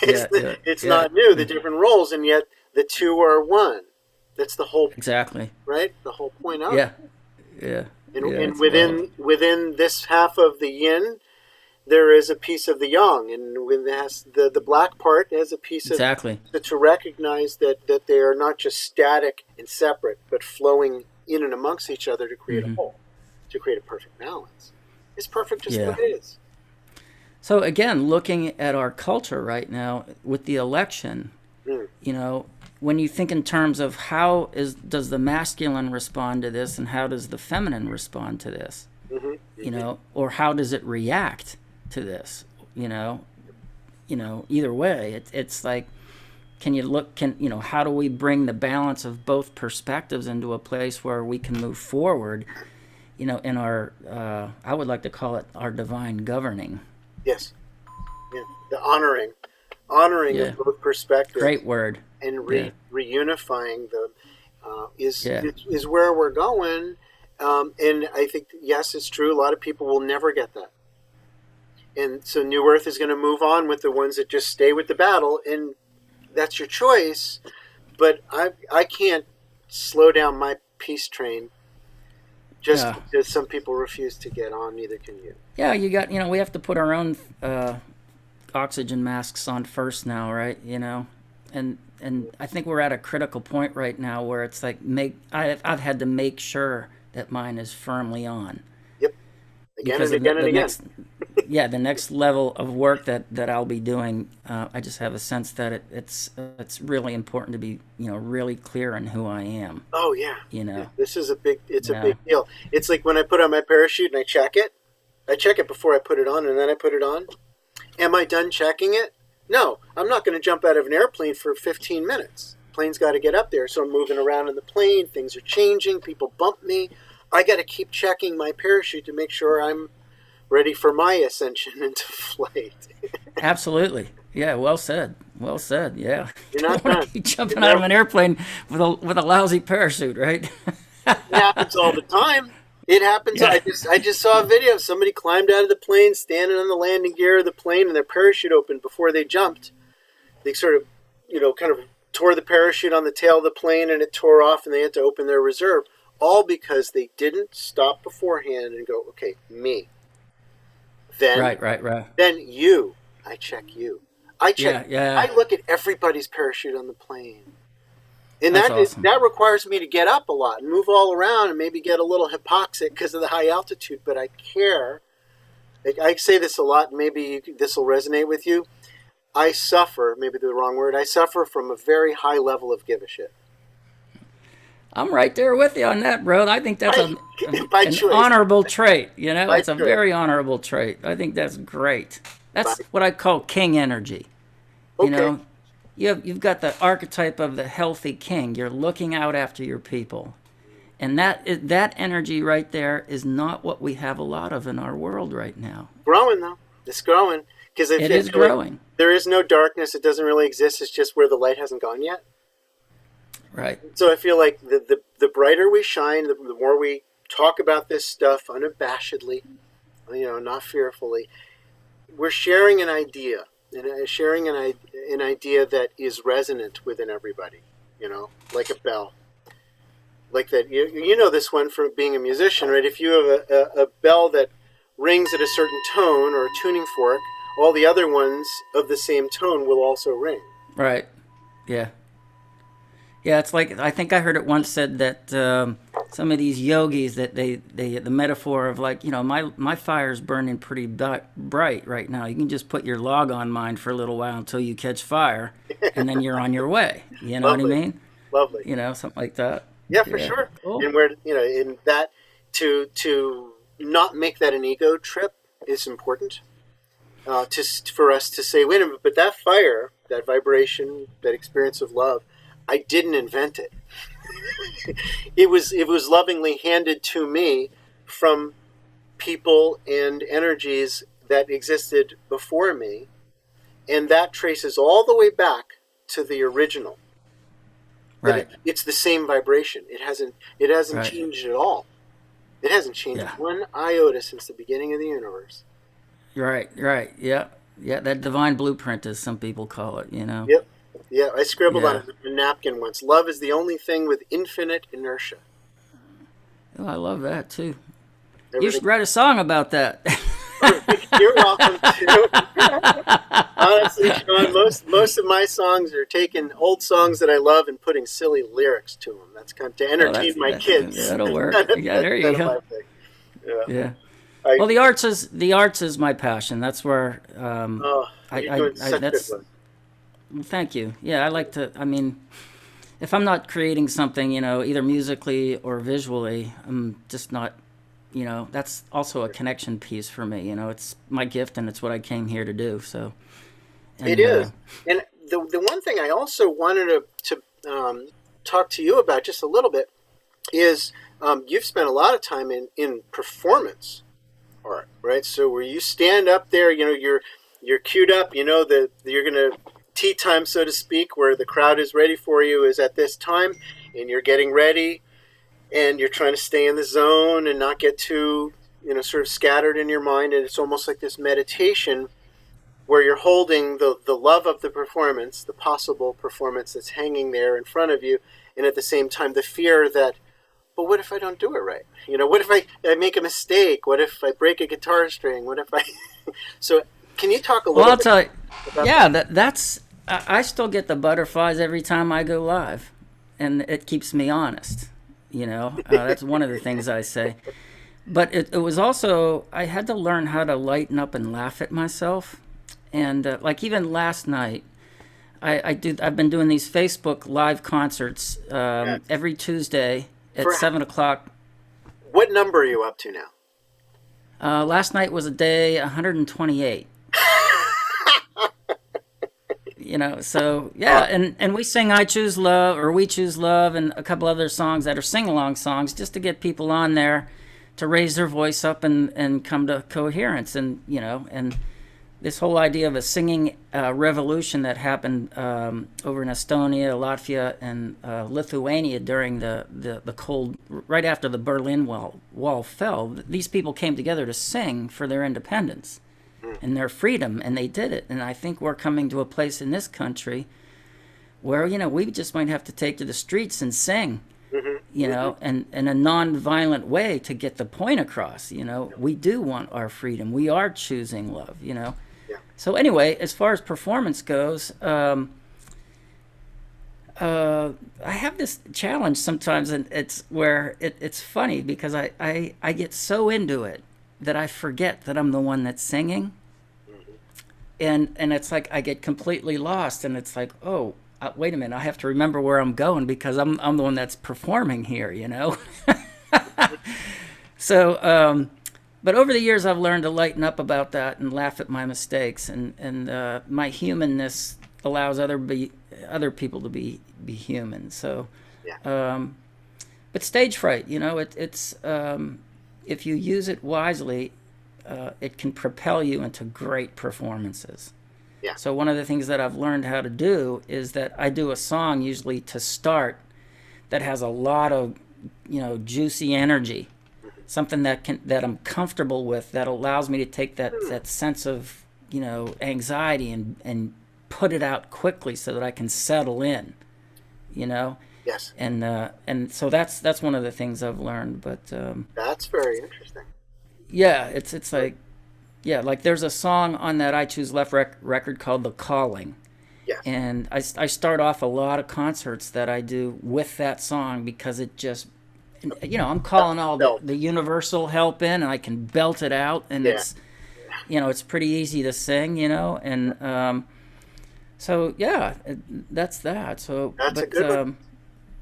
It's yeah, yeah, it's yeah. not new. The different roles, and yet the two are one. That's the whole Exactly. right. The whole point of Yeah, it. yeah, And, yeah. and It's wild. within this half of the yin, there is a piece of the yang, and when the black part has a piece of Exactly. to recognize that they are not just static and separate, but flowing in and amongst each other to create a Hmm. whole, to create a perfect balance. It's perfect just the way Yeah. it is. So again, looking at our culture right now with the election, Mm, you know, when you think in terms of does the masculine respond to this and how does the feminine respond to this, hmm hmm or how does it react to this, either way, it's like, how do we bring the balance of both perspectives into a place where we can move forward, in our, I would like to call it our divine governing. Yes. Yeah. The honoring Yeah. of both perspectives Great word. and Yeah. reunifying them is, Yeah. is where we're going. And I think yes, it's true. A lot of people will never get that, and so New Earth is going to move on with the ones that just stay with the battle, and that's your choice. But I can't slow down my peace train just Yeah. because some people refuse to get on. Neither can you. Yeah, we have to put our own oxygen masks on first now, right? And I think we're at a critical point right now where it's like I've had to make sure that mine is firmly on Yep. Again because and again and the again. next level of work that I'll be doing, I just have a sense that it's really important to be really clear on who I am. Oh yeah. You Yeah. know, It's a yeah, big deal. It's like when I put on my parachute and I check it. I check it before I put it on, and then I put it on. Am I done checking it? No, I'm not going to jump out of an airplane for 15 minutes. Plane's got to get up there, so I'm moving around in the plane. Things are changing. People bump me. I got to keep checking my parachute to make sure I'm ready for my ascension into flight. absolutely. Yeah, well said. Well said. Yeah, You're don't not want done. to be You're jumping out of never, an airplane with a lousy parachute, right? it happens all the time. It happens. Yeah. I just saw a video of somebody climbed out of the plane, standing on the landing gear of the plane, and their parachute opened before they jumped. They sort of, kind of tore the parachute on the tail of the plane, and it tore off, and they had to open their reserve, all because they didn't stop beforehand and go, okay, me. Then, Right, right, right. then you. I check you. I check. Yeah, yeah. I look at everybody's parachute on the plane. And That's awesome. that requires me to get up a lot and move all around and maybe get a little hypoxic because of the high altitude. But I care. Like, I say this a lot. Maybe this will resonate with you. I suffer. Maybe the wrong word. I suffer from a very high level of give a shit. I'm right there with you on that, bro. I think that's By, by an choice. honorable trait. By It's a choice. very honorable trait. I think that's great. By, That's what I call king energy. You okay. know, you've got the archetype of the healthy king. You're looking out after your people, and that energy right there is not what we have a lot of in our world right now. Growing though. It's growing because It is growing. there is no darkness. It doesn't really exist. It's just where the light hasn't gone yet. Right. So I feel like the brighter we shine, the more we talk about this stuff unabashedly, not fearfully. We're sharing an idea, and sharing an idea that is resonant within everybody. Like a bell. like that. You know this one from being a musician, right? If you have a bell that rings at a certain tone or a tuning fork, all the other ones of the same tone will also ring. Right. Yeah. Yeah, it's like I think I heard it once said that some of these yogis that the metaphor of like my fire's burning pretty bright right now. You can just put your log on mine for a little while until you catch fire, and then you're on your way. You know what I Lovely, mean? lovely. Something like that. Yeah, for Yeah. sure. Cool. And where in that to not make that an ego trip is important. For us to say, wait a minute, but that fire, that vibration, that experience of love, I didn't invent it. It was lovingly handed to me from people and energies that existed before me, and that traces all the way back to the original. Right. It's the same vibration. It hasn't Right. changed at all. It hasn't changed Yeah. one iota since the beginning of the universe. Right. Right. Yeah. Yeah. That divine blueprint, as some people call it. Yep. Yeah, I scribbled Yeah. on a napkin once. Love is the only thing with infinite inertia. Oh, I love that too. You Everything. should write a song about that. You're welcome to. Honestly, Shawn, most of my songs are taking old songs that I love and putting silly lyrics to them. That's kind of to entertain my kids. That'll work. Yeah, there you Kind of go. my thing. Yeah. Yeah. I, Well, the arts is my passion. That's where oh, I, you're I, doing I such that's. good work. Thank you. Yeah, I like to. I mean, if I'm not creating something, either musically or visually, I'm just not. That's also a connection piece for me. It's my gift and it's what I came here to do. So. It And, is. And the one thing I also wanted to talk to you about just a little bit is you've spent a lot of time in performance art, right? So where you stand up there, you're queued up, that you're going to tea time, so to speak, where the crowd is ready for you is at this time, and you're getting ready, and you're trying to stay in the zone and not get too, sort of scattered in your mind, and it's almost like this meditation where you're holding the love of the performance, the possible performance that's hanging there in front of you, and at the same time the fear that, but what if I don't do it right? What if I make a mistake? What if I break a guitar string? What if I... So can you talk a little Well, I'll bit tell you. about Yeah, that? that's. I still get the butterflies every time I go live, and it keeps me honest. That's one of the things I say. But it was also I had to learn how to lighten up and laugh at myself. And like even last night, I've been doing these Facebook live concerts every Tuesday at For- 7 o'clock. What number are you up to now? Last night was a day 128. So yeah, and we sing "I Choose Love" or "We Choose Love" and a couple other songs that are sing-along songs, just to get people on there to raise their voice up and come to coherence. And and this whole idea of a singing revolution that happened over in Estonia, Latvia, and Lithuania during the cold, right after the Berlin Wall fell. These people came together to sing for their independence and their freedom, and they did it. And I think we're coming to a place in this country where we just might have to take to the streets and sing. And in a non-violent way to get the point across. We do want our freedom. We are choosing love. Yeah. So anyway, as far as performance goes, I have this challenge sometimes, and it's where it's funny because I get so into it that I forget that I'm the one that's singing, and it's like I get completely lost, and it's like, oh, wait a minute, I have to remember where I'm going because I'm the one that's performing here, So, but over the years, I've learned to lighten up about that and laugh at my mistakes, and my humanness allows other people to be human. So, Yeah. but stage fright, it's if you use it wisely, it can propel you into great performances. Yeah. So one of the things that I've learned how to do is that I do a song usually to start that has a lot of, juicy energy, something that I'm comfortable with, that allows me to take that sense of, anxiety and put it out quickly so that I can settle in, Yeah. Yes. And so that's one of the things I've learned. But That's very interesting. yeah, it's like, yeah, like there's a song on that I Choose Left record called "The Calling." Yes. And I start off a lot of concerts that I do with that song because it just, I'm calling all Belt. the universal help in, and I can belt it out, and Yeah. it's pretty easy to sing, and so yeah, that's that. So, That's a but good one.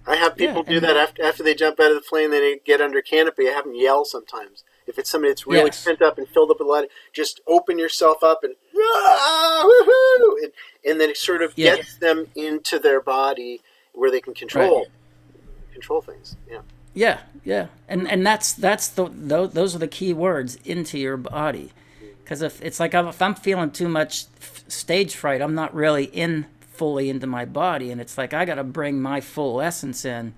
I have yeah, people do and that after they jump out of the plane. They get under canopy. I have them yell sometimes. If it's somebody that's really yes, pent up and filled up with a lot, just open yourself up and woohoo, and then it sort of yeah, gets them into their body where they can right. control things. Yeah. Yeah, yeah, and that's those are the key words, into your body, because if it's like if I'm feeling too much stage fright, I'm not really in fully into my body, and it's like I got to bring my full essence in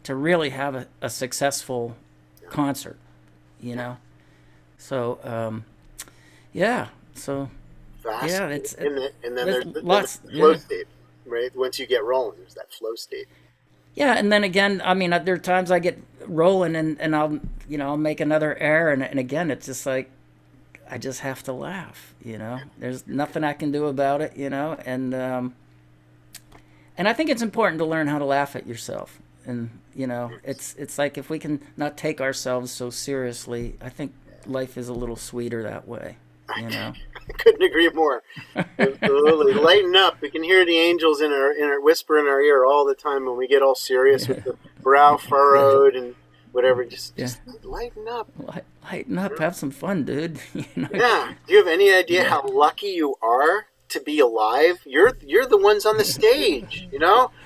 to really have a successful concert, you know. So yeah, so Fast. yeah, And then there's there's lots, the flow yeah. state, right? Once you get rolling, there's that flow state. Yeah, and then again, I mean, there are times I get rolling and I'll make another error, and again, it's just like I just have to laugh. There's nothing I can do about it. And I think it's important to learn how to laugh at yourself. And it's like if we can not take ourselves so seriously, I think life is a little sweeter that way. You know. I couldn't agree more. Absolutely, lighten up. We can hear the angels in our whisper in our ear all the time when we get all serious with the brow Yeah, furrowed and whatever. Just yeah. lighten up. Lighten up, have some fun, dude. Yeah. Do you have any idea Yeah, how lucky you are to be alive? You're the ones on the stage.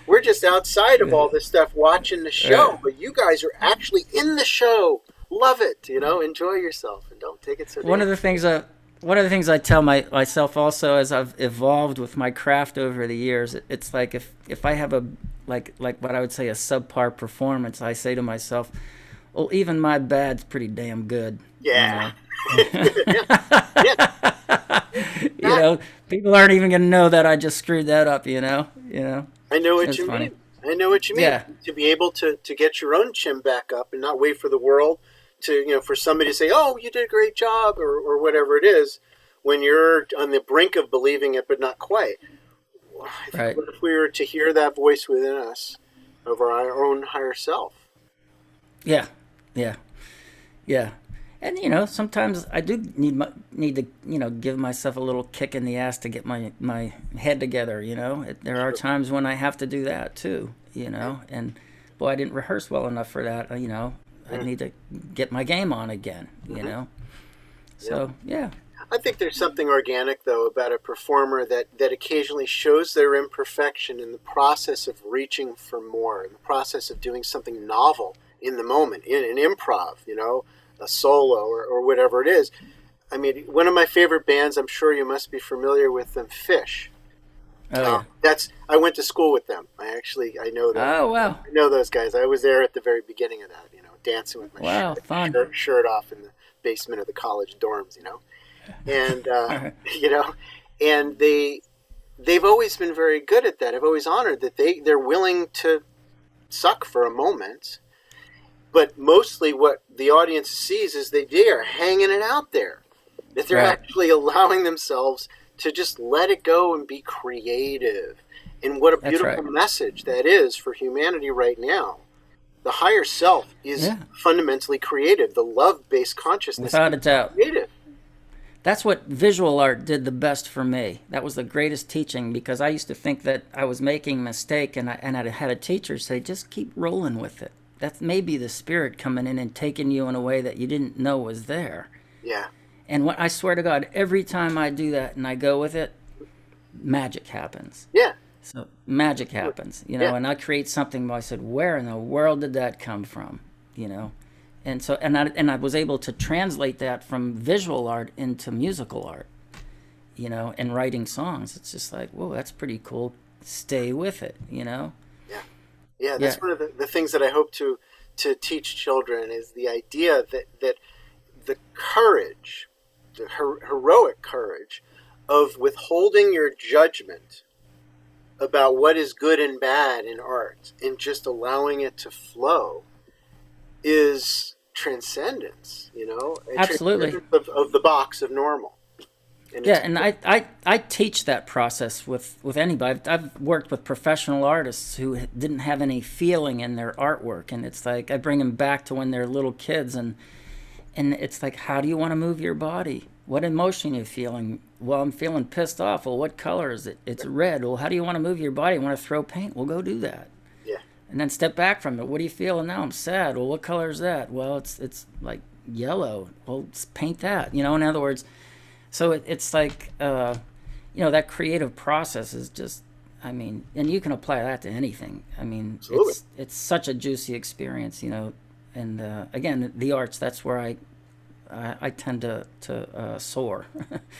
We're just outside of all this stuff watching the show, right. but you guys are actually in the show. Love it. Enjoy yourself and don't take it so One damn. of the things I tell myself also as I've evolved with my craft over the years, it's like if I have a like what I would say a subpar performance, I say to myself, well, even my bad's pretty damn good, you Yeah. know. Yeah. Yeah. You know, people aren't even gonna know that I just screwed that up, you know. I know what It's you funny. mean. I know what you mean. Yeah, To be able to get your own chin back up and not wait for the world for somebody to say, "Oh, you did a great job," or whatever it is, when you're on the brink of believing it but not quite. right. What if we were to hear that voice within us of our own higher self? Yeah, yeah, yeah. And sometimes I do need to give myself a little kick in the ass to get my head together. There are Sure. times when I have to do that too. And boy, I didn't rehearse well enough for that. I Mm. need to get my game on again. Mm-hmm. Yeah. So yeah, I think there's something organic, though, about a performer that occasionally shows their imperfection in the process of reaching for more, in the process of doing something novel in the moment, in an improv, a solo or whatever it is. I mean, one of my favorite bands, I'm sure you must be familiar with them, Fish. oh yeah, I went to school with them. I know them. oh wow, I know those guys. I was there at the very beginning of that, dancing with my wow, fun. shirt off in the basement of the college dorms. And All right. you know, and they've always been very good at that. I've always honored that they're willing to suck for a moment, but mostly what the audience sees is they are hanging it out there. That they're Right. actually allowing themselves to just let it go and be creative. And what a That's beautiful right. message that is for humanity right now. The higher self is Yeah, fundamentally creative. The love-based consciousness without is a doubt. creative. That's what visual art did the best for me. That was the greatest teaching because I used to think that I was making a mistake, and I had a teacher say, "Just keep rolling with it. That's maybe the spirit coming in and taking you in a way that you didn't know was there." Yeah, And what I swear to God, every time I do that and I go with it, magic happens. yeah, So magic happens, yeah. and I create something. I said, "Where in the world did that come from?" You know, and so and I was able to translate that from visual art into musical art. And writing songs. It's just like, whoa, that's pretty cool. Stay with it. Yeah, yeah. Yeah, That's one of the things that I hope to teach children is the idea that the courage, the heroic courage of withholding your judgment about what is good and bad in art and just allowing it to flow is transcendence, a Absolutely. transcendence of the box of normal. And Yeah, it's, and I teach that process with anybody. I've worked with professional artists who didn't have any feeling in their artwork, and it's like I bring them back to when they're little kids, and it's like, how do you want to move your body? What emotion are you feeling? Well, I'm feeling pissed off. Well, what color is it? It's red. Well, how do you want to move your body? Want to throw paint? Well, go do that. yeah, And then step back from it. What are you feeling now? I'm sad. Well, what color is that? Well, it's like yellow. Well, paint that. In other words, so it's like, that creative process is just, and you can apply that to anything. absolutely. It's such a juicy experience, and again, the arts, that's where I tend to soar.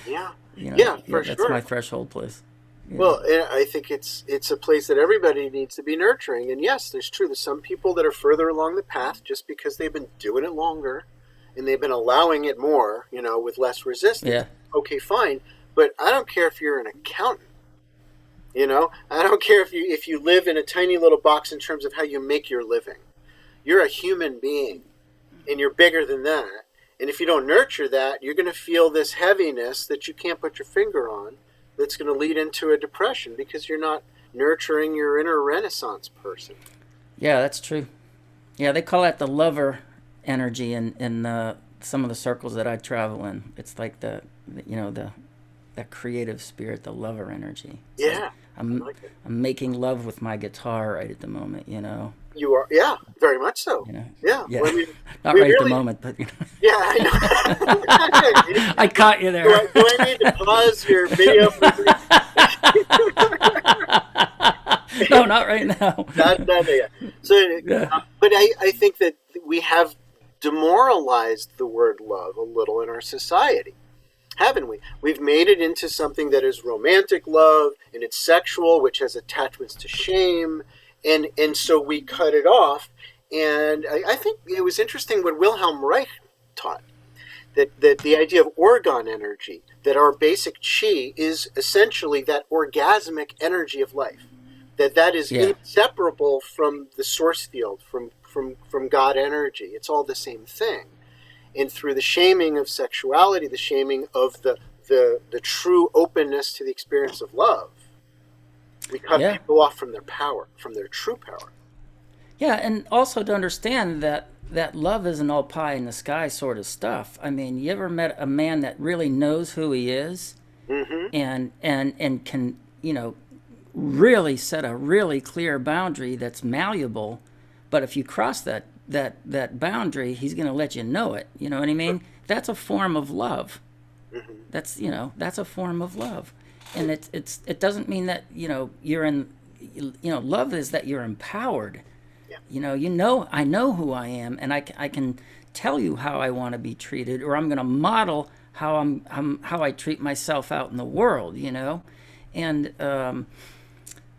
Yeah, yeah, for That's sure. my threshold place. Well, and I think it's a place that everybody needs to be nurturing. And yes, there's some people that are further along the path just because they've been doing it longer and they've been allowing it more, with less resistance. Yeah. Okay, fine. But I don't care if you're an accountant. I don't care if you live in a tiny little box in terms of how you make your living. You're a human being and you're bigger than that. And if you don't nurture that, you're going to feel this heaviness that you can't put your finger on that's going to lead into a depression because you're not nurturing your inner Renaissance person. Yeah, that's true. Yeah, they call that the lover energy in some of the circles that I travel in. It's like the that creative spirit, the lover energy. It's Yeah, like I like it. I'm making love with my guitar right at the moment. You are, yeah, very much so. Yeah, Yeah. well, Not we right at the really, moment, but yeah, I know. I caught you do, there. do I need to pause your video? No, not right now. Not yet. So, Yeah. but I think that we have demoralized the word love a little in our society, haven't we? We've made it into something that is romantic love and it's sexual, which has attachments to shame, and so we cut it off. And I think it was interesting what Wilhelm Reich taught. That the idea of orgon energy, that our basic chi is essentially that orgasmic energy of life, that is Yeah. inseparable from the source field, from God energy. It's all the same thing. And through the shaming of sexuality, the shaming of the true openness to the experience of love, we cut Yeah. people off from their power, from their true power. Yeah, and also to understand that love isn't all pie in the sky sort of stuff. You ever met a man that really knows who he is, Mm-hmm. and can really set a really clear boundary that's malleable, but if you cross that boundary, he's going to let you know it. You know what I mean? That's a form of love. Mm-hmm. That's a form of love, and it doesn't mean that you're in. Love is that you're empowered. Yeah. I know who I am, and I can tell you how I want to be treated, or I'm going to model how I treat myself out in the world. And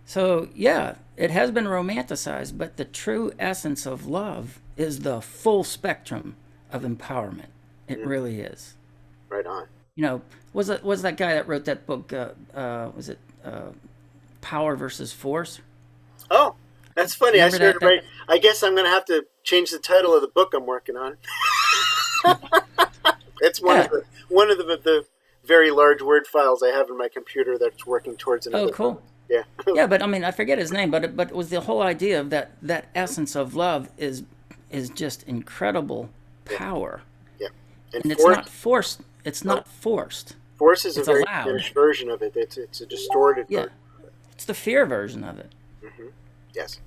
so yeah, it has been romanticized, but the true essence of love is the full spectrum of empowerment. It really is. Right on. Was that guy that wrote that book? Was it Power versus Force? Oh, that's funny. Remember that- Right. I guess I'm going to have to change the title of the book I'm working on. It's one of the very large word files I have in my computer that's working towards another. Oh, cool. Yeah. Yeah, but I forget his name, but it was the whole idea of that essence of love is just incredible power, Yeah. and it's not forced. It's not forced. Force is It's a very allowed. diminished version of it. It's a distorted Yeah, version. it's the fear version of it. Yes.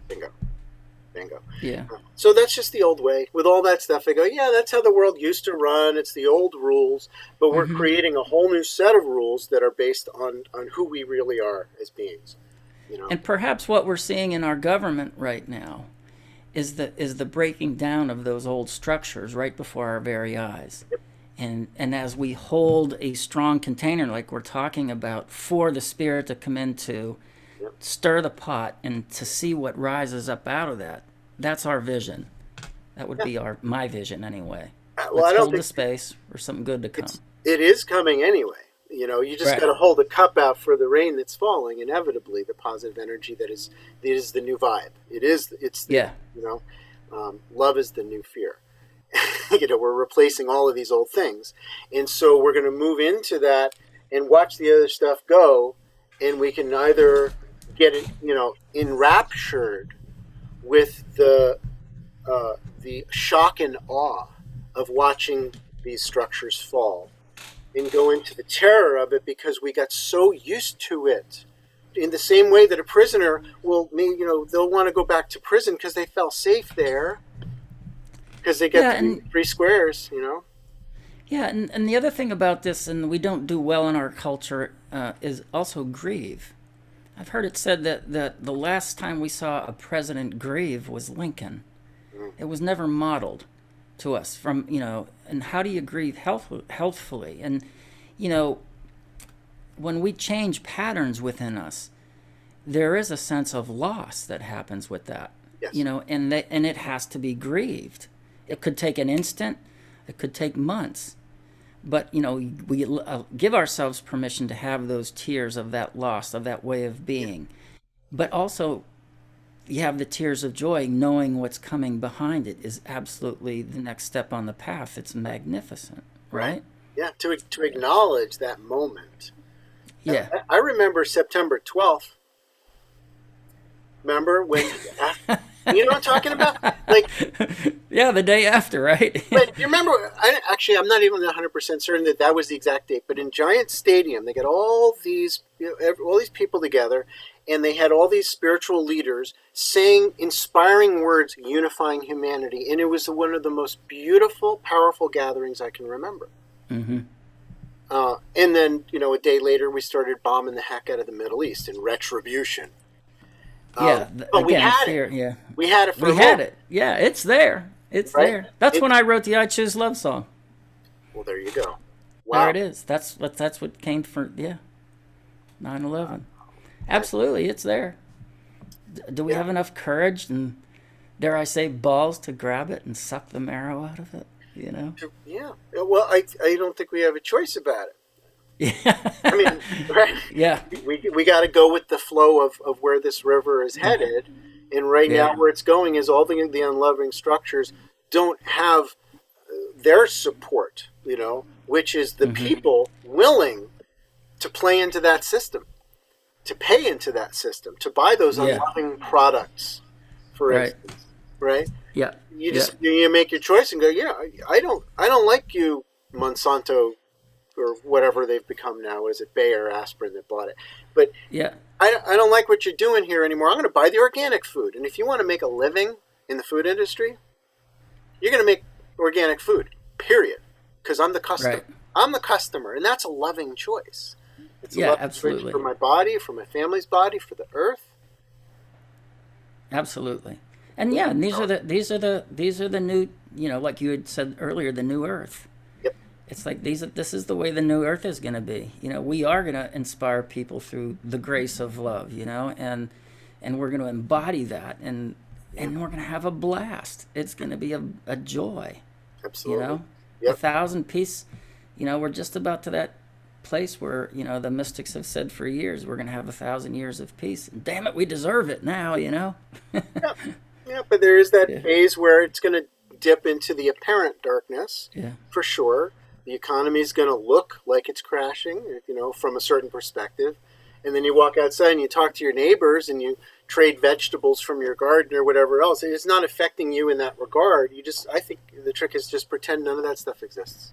Bingo. Yeah, So that's just the old way. With all that stuff, I go, yeah, that's how the world used to run. It's the old rules. But we're creating a whole new set of rules that are based on who we really are as beings. and perhaps what we're seeing in our government right now is the breaking down of those old structures right before our very eyes. Yep. And as we hold a strong container like we're talking about for the spirit to come into, stir the pot and to see what rises up out of that. That's our vision. That would be my vision anyway. Well, Let's I don't hold think the space for something good to come. it is coming anyway. You just Right. got to hold a cup out for the rain that's falling. Inevitably, the positive energy that is the new vibe. It's the Yeah. you know, love is the new fear. We're replacing all of these old things, and so we're going to move into that and watch the other stuff go, and we can either get it, enraptured with the shock and awe of watching these structures fall, and go into the terror of it because we got so used to it. In the same way that a prisoner they'll want to go back to prison because they felt safe there, because they get Yeah, and three squares. yeah, and the other thing about this, and we don't do well in our culture, is also grieve. I've heard it said that the last time we saw a president grieve was Lincoln. Mm. It was never modeled to us from, and how do you grieve healthfully? And, you know, when we change patterns within us, there is a sense of loss that happens with that, Yes. and it has to be grieved. It could take an instant, it could take months, but we give ourselves permission to have those tears of that loss, of that way of being, but also you have the tears of joy, knowing what's coming behind it is absolutely the next step on the path. It's magnificent, right? Yeah, to acknowledge that moment. Yeah. I remember September 12th. Remember when? You know what I'm talking about? Like, Yeah, the day after, right? but you remember? I'm not even 100% certain that was the exact date. But in Giant Stadium, they got all these all these people together, and they had all these spiritual leaders saying inspiring words, unifying humanity, and it was one of the most beautiful, powerful gatherings I can remember. Mm-hmm. And then, a day later, we started bombing the heck out of the Middle East in retribution. Yeah, But we again, had fear. it. Yeah, We had it for we a had moment, it. Yeah, it's there. It's right? there. That's when I wrote the "I Choose Love" song. Well, there you go. There Wow. it is. That's what came from. Yeah, 9/11. Absolutely, it's there. Do we Yeah. have enough courage and, dare I say, balls to grab it and suck the marrow out of it? Yeah. Well, I don't think we have a choice about it. Yeah. I mean, right? Yeah. We got to go with the flow of where this river is headed. And right Yeah. now, where it's going is all the unloving structures don't have their support, which is the people willing to play into that system, to pay into that system, to buy those Yeah. unloving products, for Right. instance, right? Yeah. You just you make your choice and go, I don't like you, Monsanto, or whatever they've become now. Is it Bayer, Aspirin that bought it? But Yeah. I don't like what you're doing here anymore. I'm going to buy the organic food. And if you want to make a living in the food industry, you're going to make organic food, period. Because I'm the customer. Right. I'm the customer. And that's a loving choice. It's a Yeah, loving absolutely. choice for my body, for my family's body, for the earth. Absolutely. And yeah, and these are the new, like you had said earlier, the new earth. Yep. It's like this is the way the new earth is going to be. We are going to inspire people through the grace of love, and we're going to embody that, and we're going to have a blast. It's going to be a joy, Absolutely. a Yep. 1,000 piece. We're just about to that place where the mystics have said for years we're going to have 1,000 years of peace. And damn it, we deserve it now. Yeah, but there is that Yeah. phase where it's going to dip into the apparent darkness, Yeah. for sure. The economy is going to look like it's crashing, from a certain perspective. And then you walk outside and you talk to your neighbors and you trade vegetables from your garden or whatever else. It's not affecting you in that regard. I think the trick is just pretend none of that stuff exists.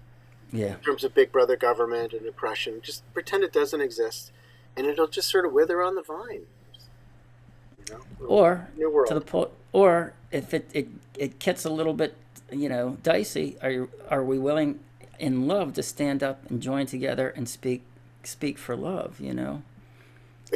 Yeah. In terms of big brother government and oppression, just pretend it doesn't exist, and it'll just sort of wither on the vine. Or New world. to the point, or if it gets a little bit dicey, are we willing in love to stand up and join together and speak for love?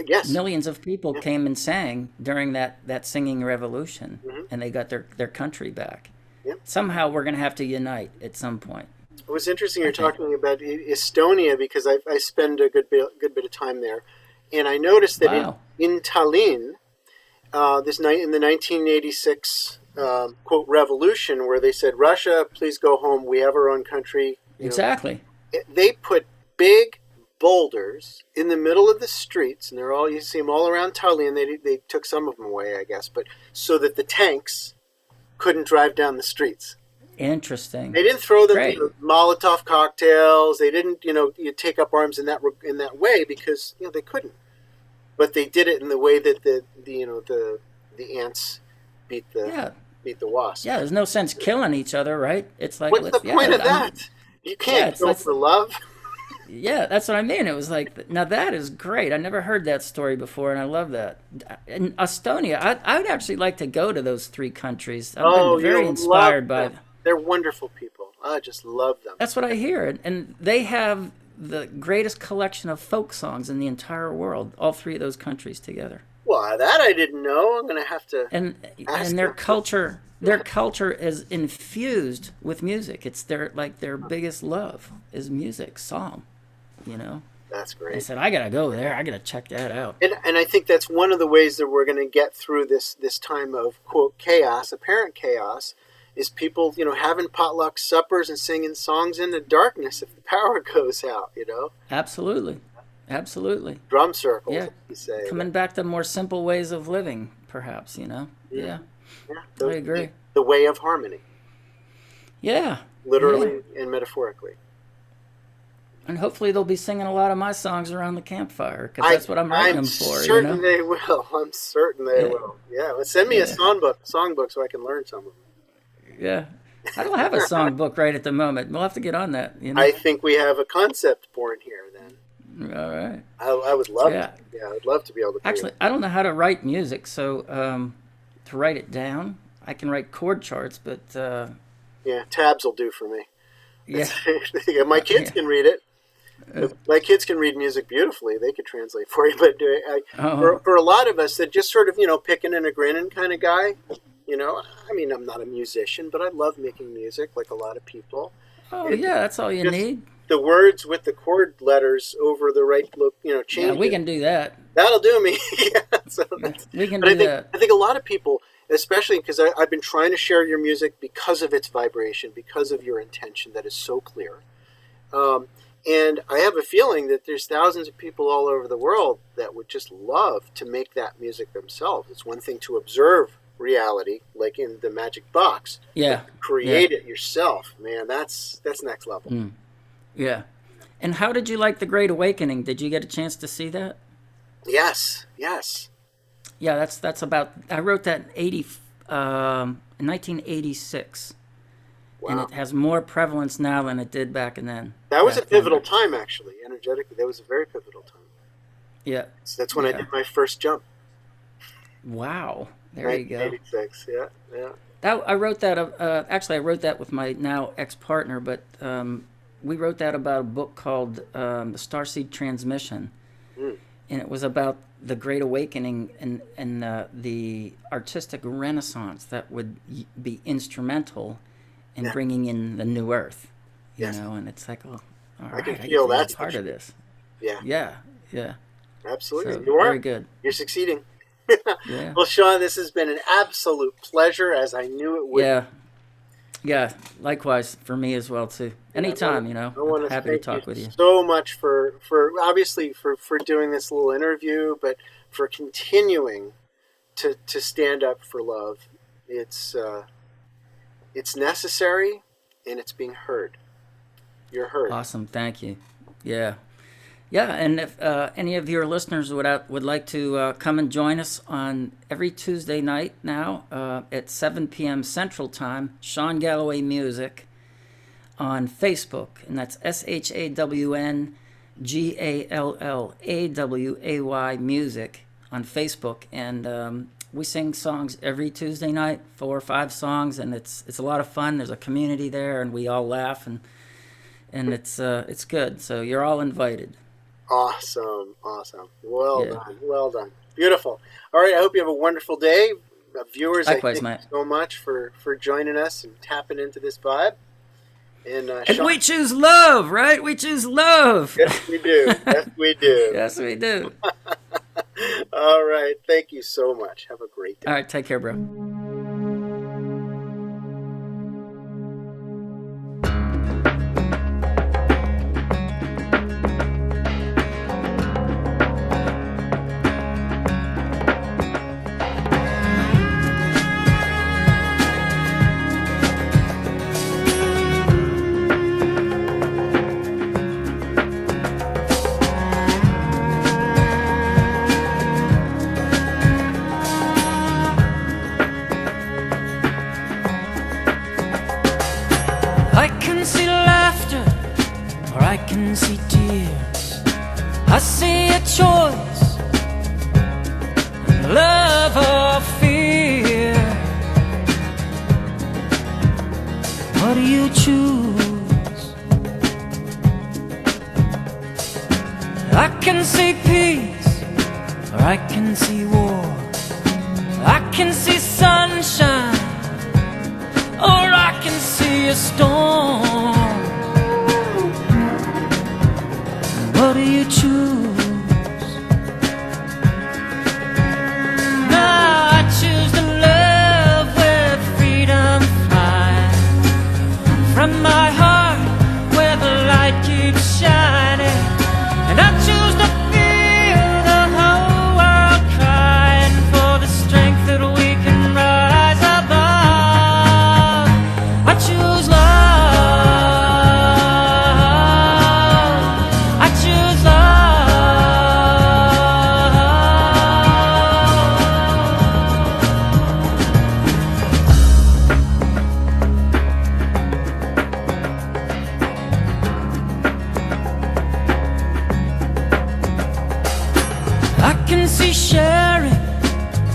Yes. Millions of people came and sang during that singing revolution, Mhm. and they got their country back. Yep. Somehow we're going to have to unite at some point. It was interesting you're talking about Estonia, because I spend a good bit of time there, and I noticed that Wow. in Tallinn, this night in the 1986 quote revolution, where they said, "Russia, please go home. We have our own country." Exactly. They put big boulders in the middle of the streets, and you see them all around Tully, and they took some of them away, I guess, but so that the tanks couldn't drive down the streets. Interesting. They didn't throw them Great. Molotov cocktails. They didn't, you take up arms in that way because they couldn't. But they did it in the way that the ants beat the wasp. Yeah, there's no sense killing each other, right? It's like, what's the point of that? You can't kill for love. Yeah, that's what I mean. It was like, now that is great. I never heard that story before, and I love that. In Estonia, I would actually like to go to those 3 countries. I've been very inspired by them. They're wonderful people. I just love them. That's what I hear. And they have the greatest collection of folk songs in the entire world, all 3 of those countries together. Well, that I didn't know. I'm going to have to and their culture, is infused with music. It's their biggest love is music, song, That's great. I said, I got to go there. I got to check that out. And I think that's one of the ways that we're going to get through this time of, quote, chaos, apparent chaos, is people, having potluck suppers and singing songs in the darkness if the power goes out, Absolutely. Drum circles, you say. Coming back to more simple ways of living, perhaps, Yeah. I agree. The way of harmony. Yeah. Literally and metaphorically. And hopefully they'll be singing a lot of my songs around the campfire, because that's what I'm writing them for. I'm certain they will. Yeah, well, send me a songbook so I can learn some of them. Yeah. I don't have a songbook right at the moment. We'll have to get on that. I think we have a concept born here then. All right. I would love to. Yeah, I'd love to be able to. Actually, I don't know how to write music, so to write it down, I can write chord charts, but... tabs will do for me. Yeah. My kids can read it. My kids can read music beautifully. They could translate for you. But for a lot of us that just sort of, picking and a grinning kind of guy, I'm not a musician, but I love making music like a lot of people. Oh, that's all you need. The words with the chord letters over the right, change. Yeah, we can do that. That'll do me. We can do that. I think a lot of people, especially because I've been trying to share your music because of its vibration, because of your intention that is so clear. And I have a feeling that there's thousands of people all over the world that would just love to make that music themselves. It's one thing to observe reality, like in the magic box. Yeah. Create it yourself, man. That's next level. Mm. Yeah. And how did you like The Great Awakening? Did you get a chance to see that? Yes. Yeah, that's about... I wrote that in 1986. Wow. And it has more prevalence now than it did back then. That was a pivotal time, actually, energetically. That was a very pivotal time. Yeah. So that's when I did my first jump. Wow. There you go. 1986, yeah. I wrote that, actually I wrote that with my now ex-partner, but we wrote that about a book called The Starseed Transmission. Mm. And it was about the Great Awakening and the artistic renaissance that would be instrumental in bringing in the new earth. You know, and it's like, all right, I can feel that's part of this. Yeah. Absolutely. So, you are. Very good. You're succeeding. Yeah. Well, Shawn, this has been an absolute pleasure, as I knew it would. Yeah. Likewise for me as well too. Anytime, I'm happy to talk with you. So much for obviously for doing this little interview, but for continuing to stand up for love. It's necessary, and it's being heard. You're heard. Awesome. Thank you. Yeah. And if any of your listeners would like to come and join us on every Tuesday night now at 7 p.m. Central Time, Shawn Gallaway Music on Facebook, and that's ShawnGallaway Music on Facebook, and we sing songs every Tuesday night, 4 or 5 songs, and it's a lot of fun. There's a community there, and we all laugh, and it's good. So you're all invited. Awesome. Well done. Beautiful. All right, I hope you have a wonderful day. Viewers, likewise, I thank you so much for joining us and tapping into this vibe. And Shawn, we choose love, right? We choose love. Yes, we do. Yes, we do. All right. Thank you so much. Have a great day. All right. Take care, bro. or I can see tears. I see a choice, love or fear. What do you choose? I can see peace, or I can see war. I can see sunshine, or I can see a storm. What do you choose? Now I choose to love where freedom flies from my heart, where the light keeps shining. And I choose to feel the whole world crying for the strength that we can rise above. I choose love. I choose I can see sharing,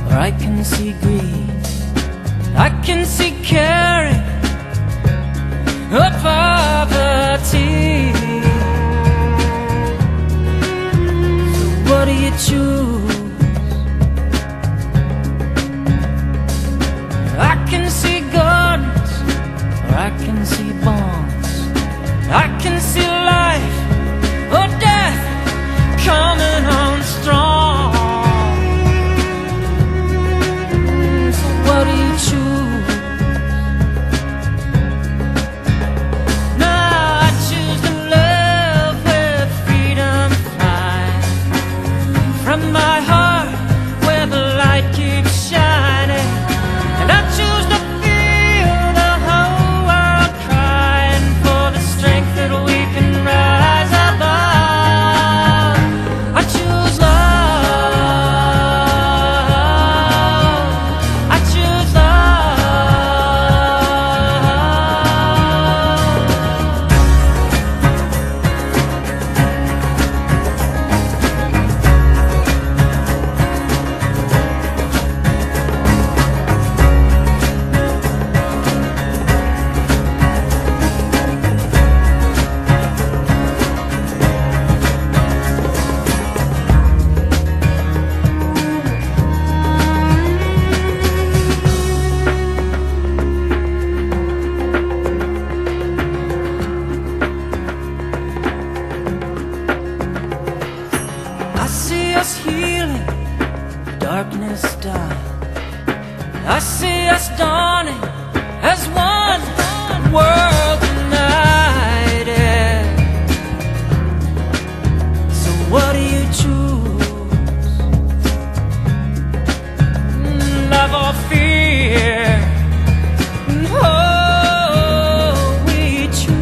or I can see greed. I can see caring, or poverty. So what do you choose? I can see gardens, or I can see bombs. I can see life or death coming on strong. So what do you choose? Now I choose to love where freedom flies from my heart, where the light keeps shining. And I choose to feel the whole world crying for the strength that we can rise above. I choose love. I choose I see us healing, darkness dying. I see us dawning as one world united. So what do you choose? Love or fear? Oh, we choose.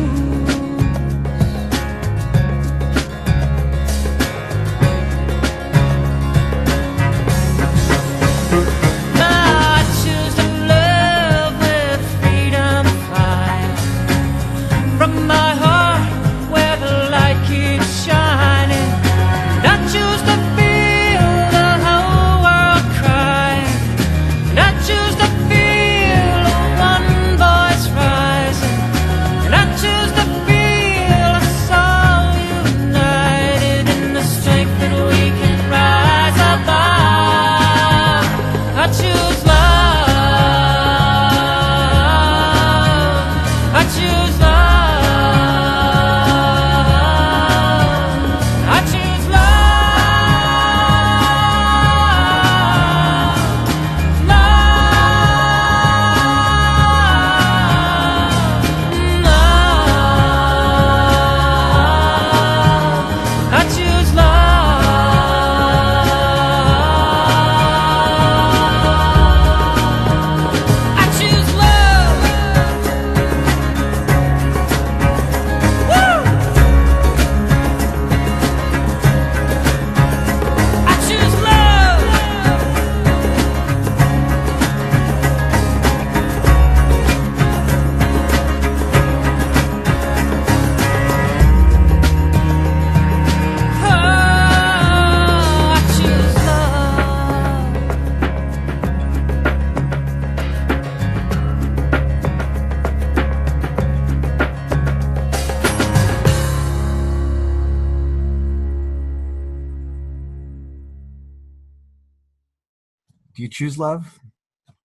Do you choose love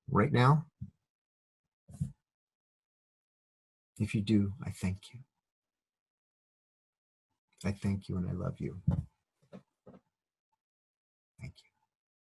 right now? If you do, I thank you. I thank you and I love you.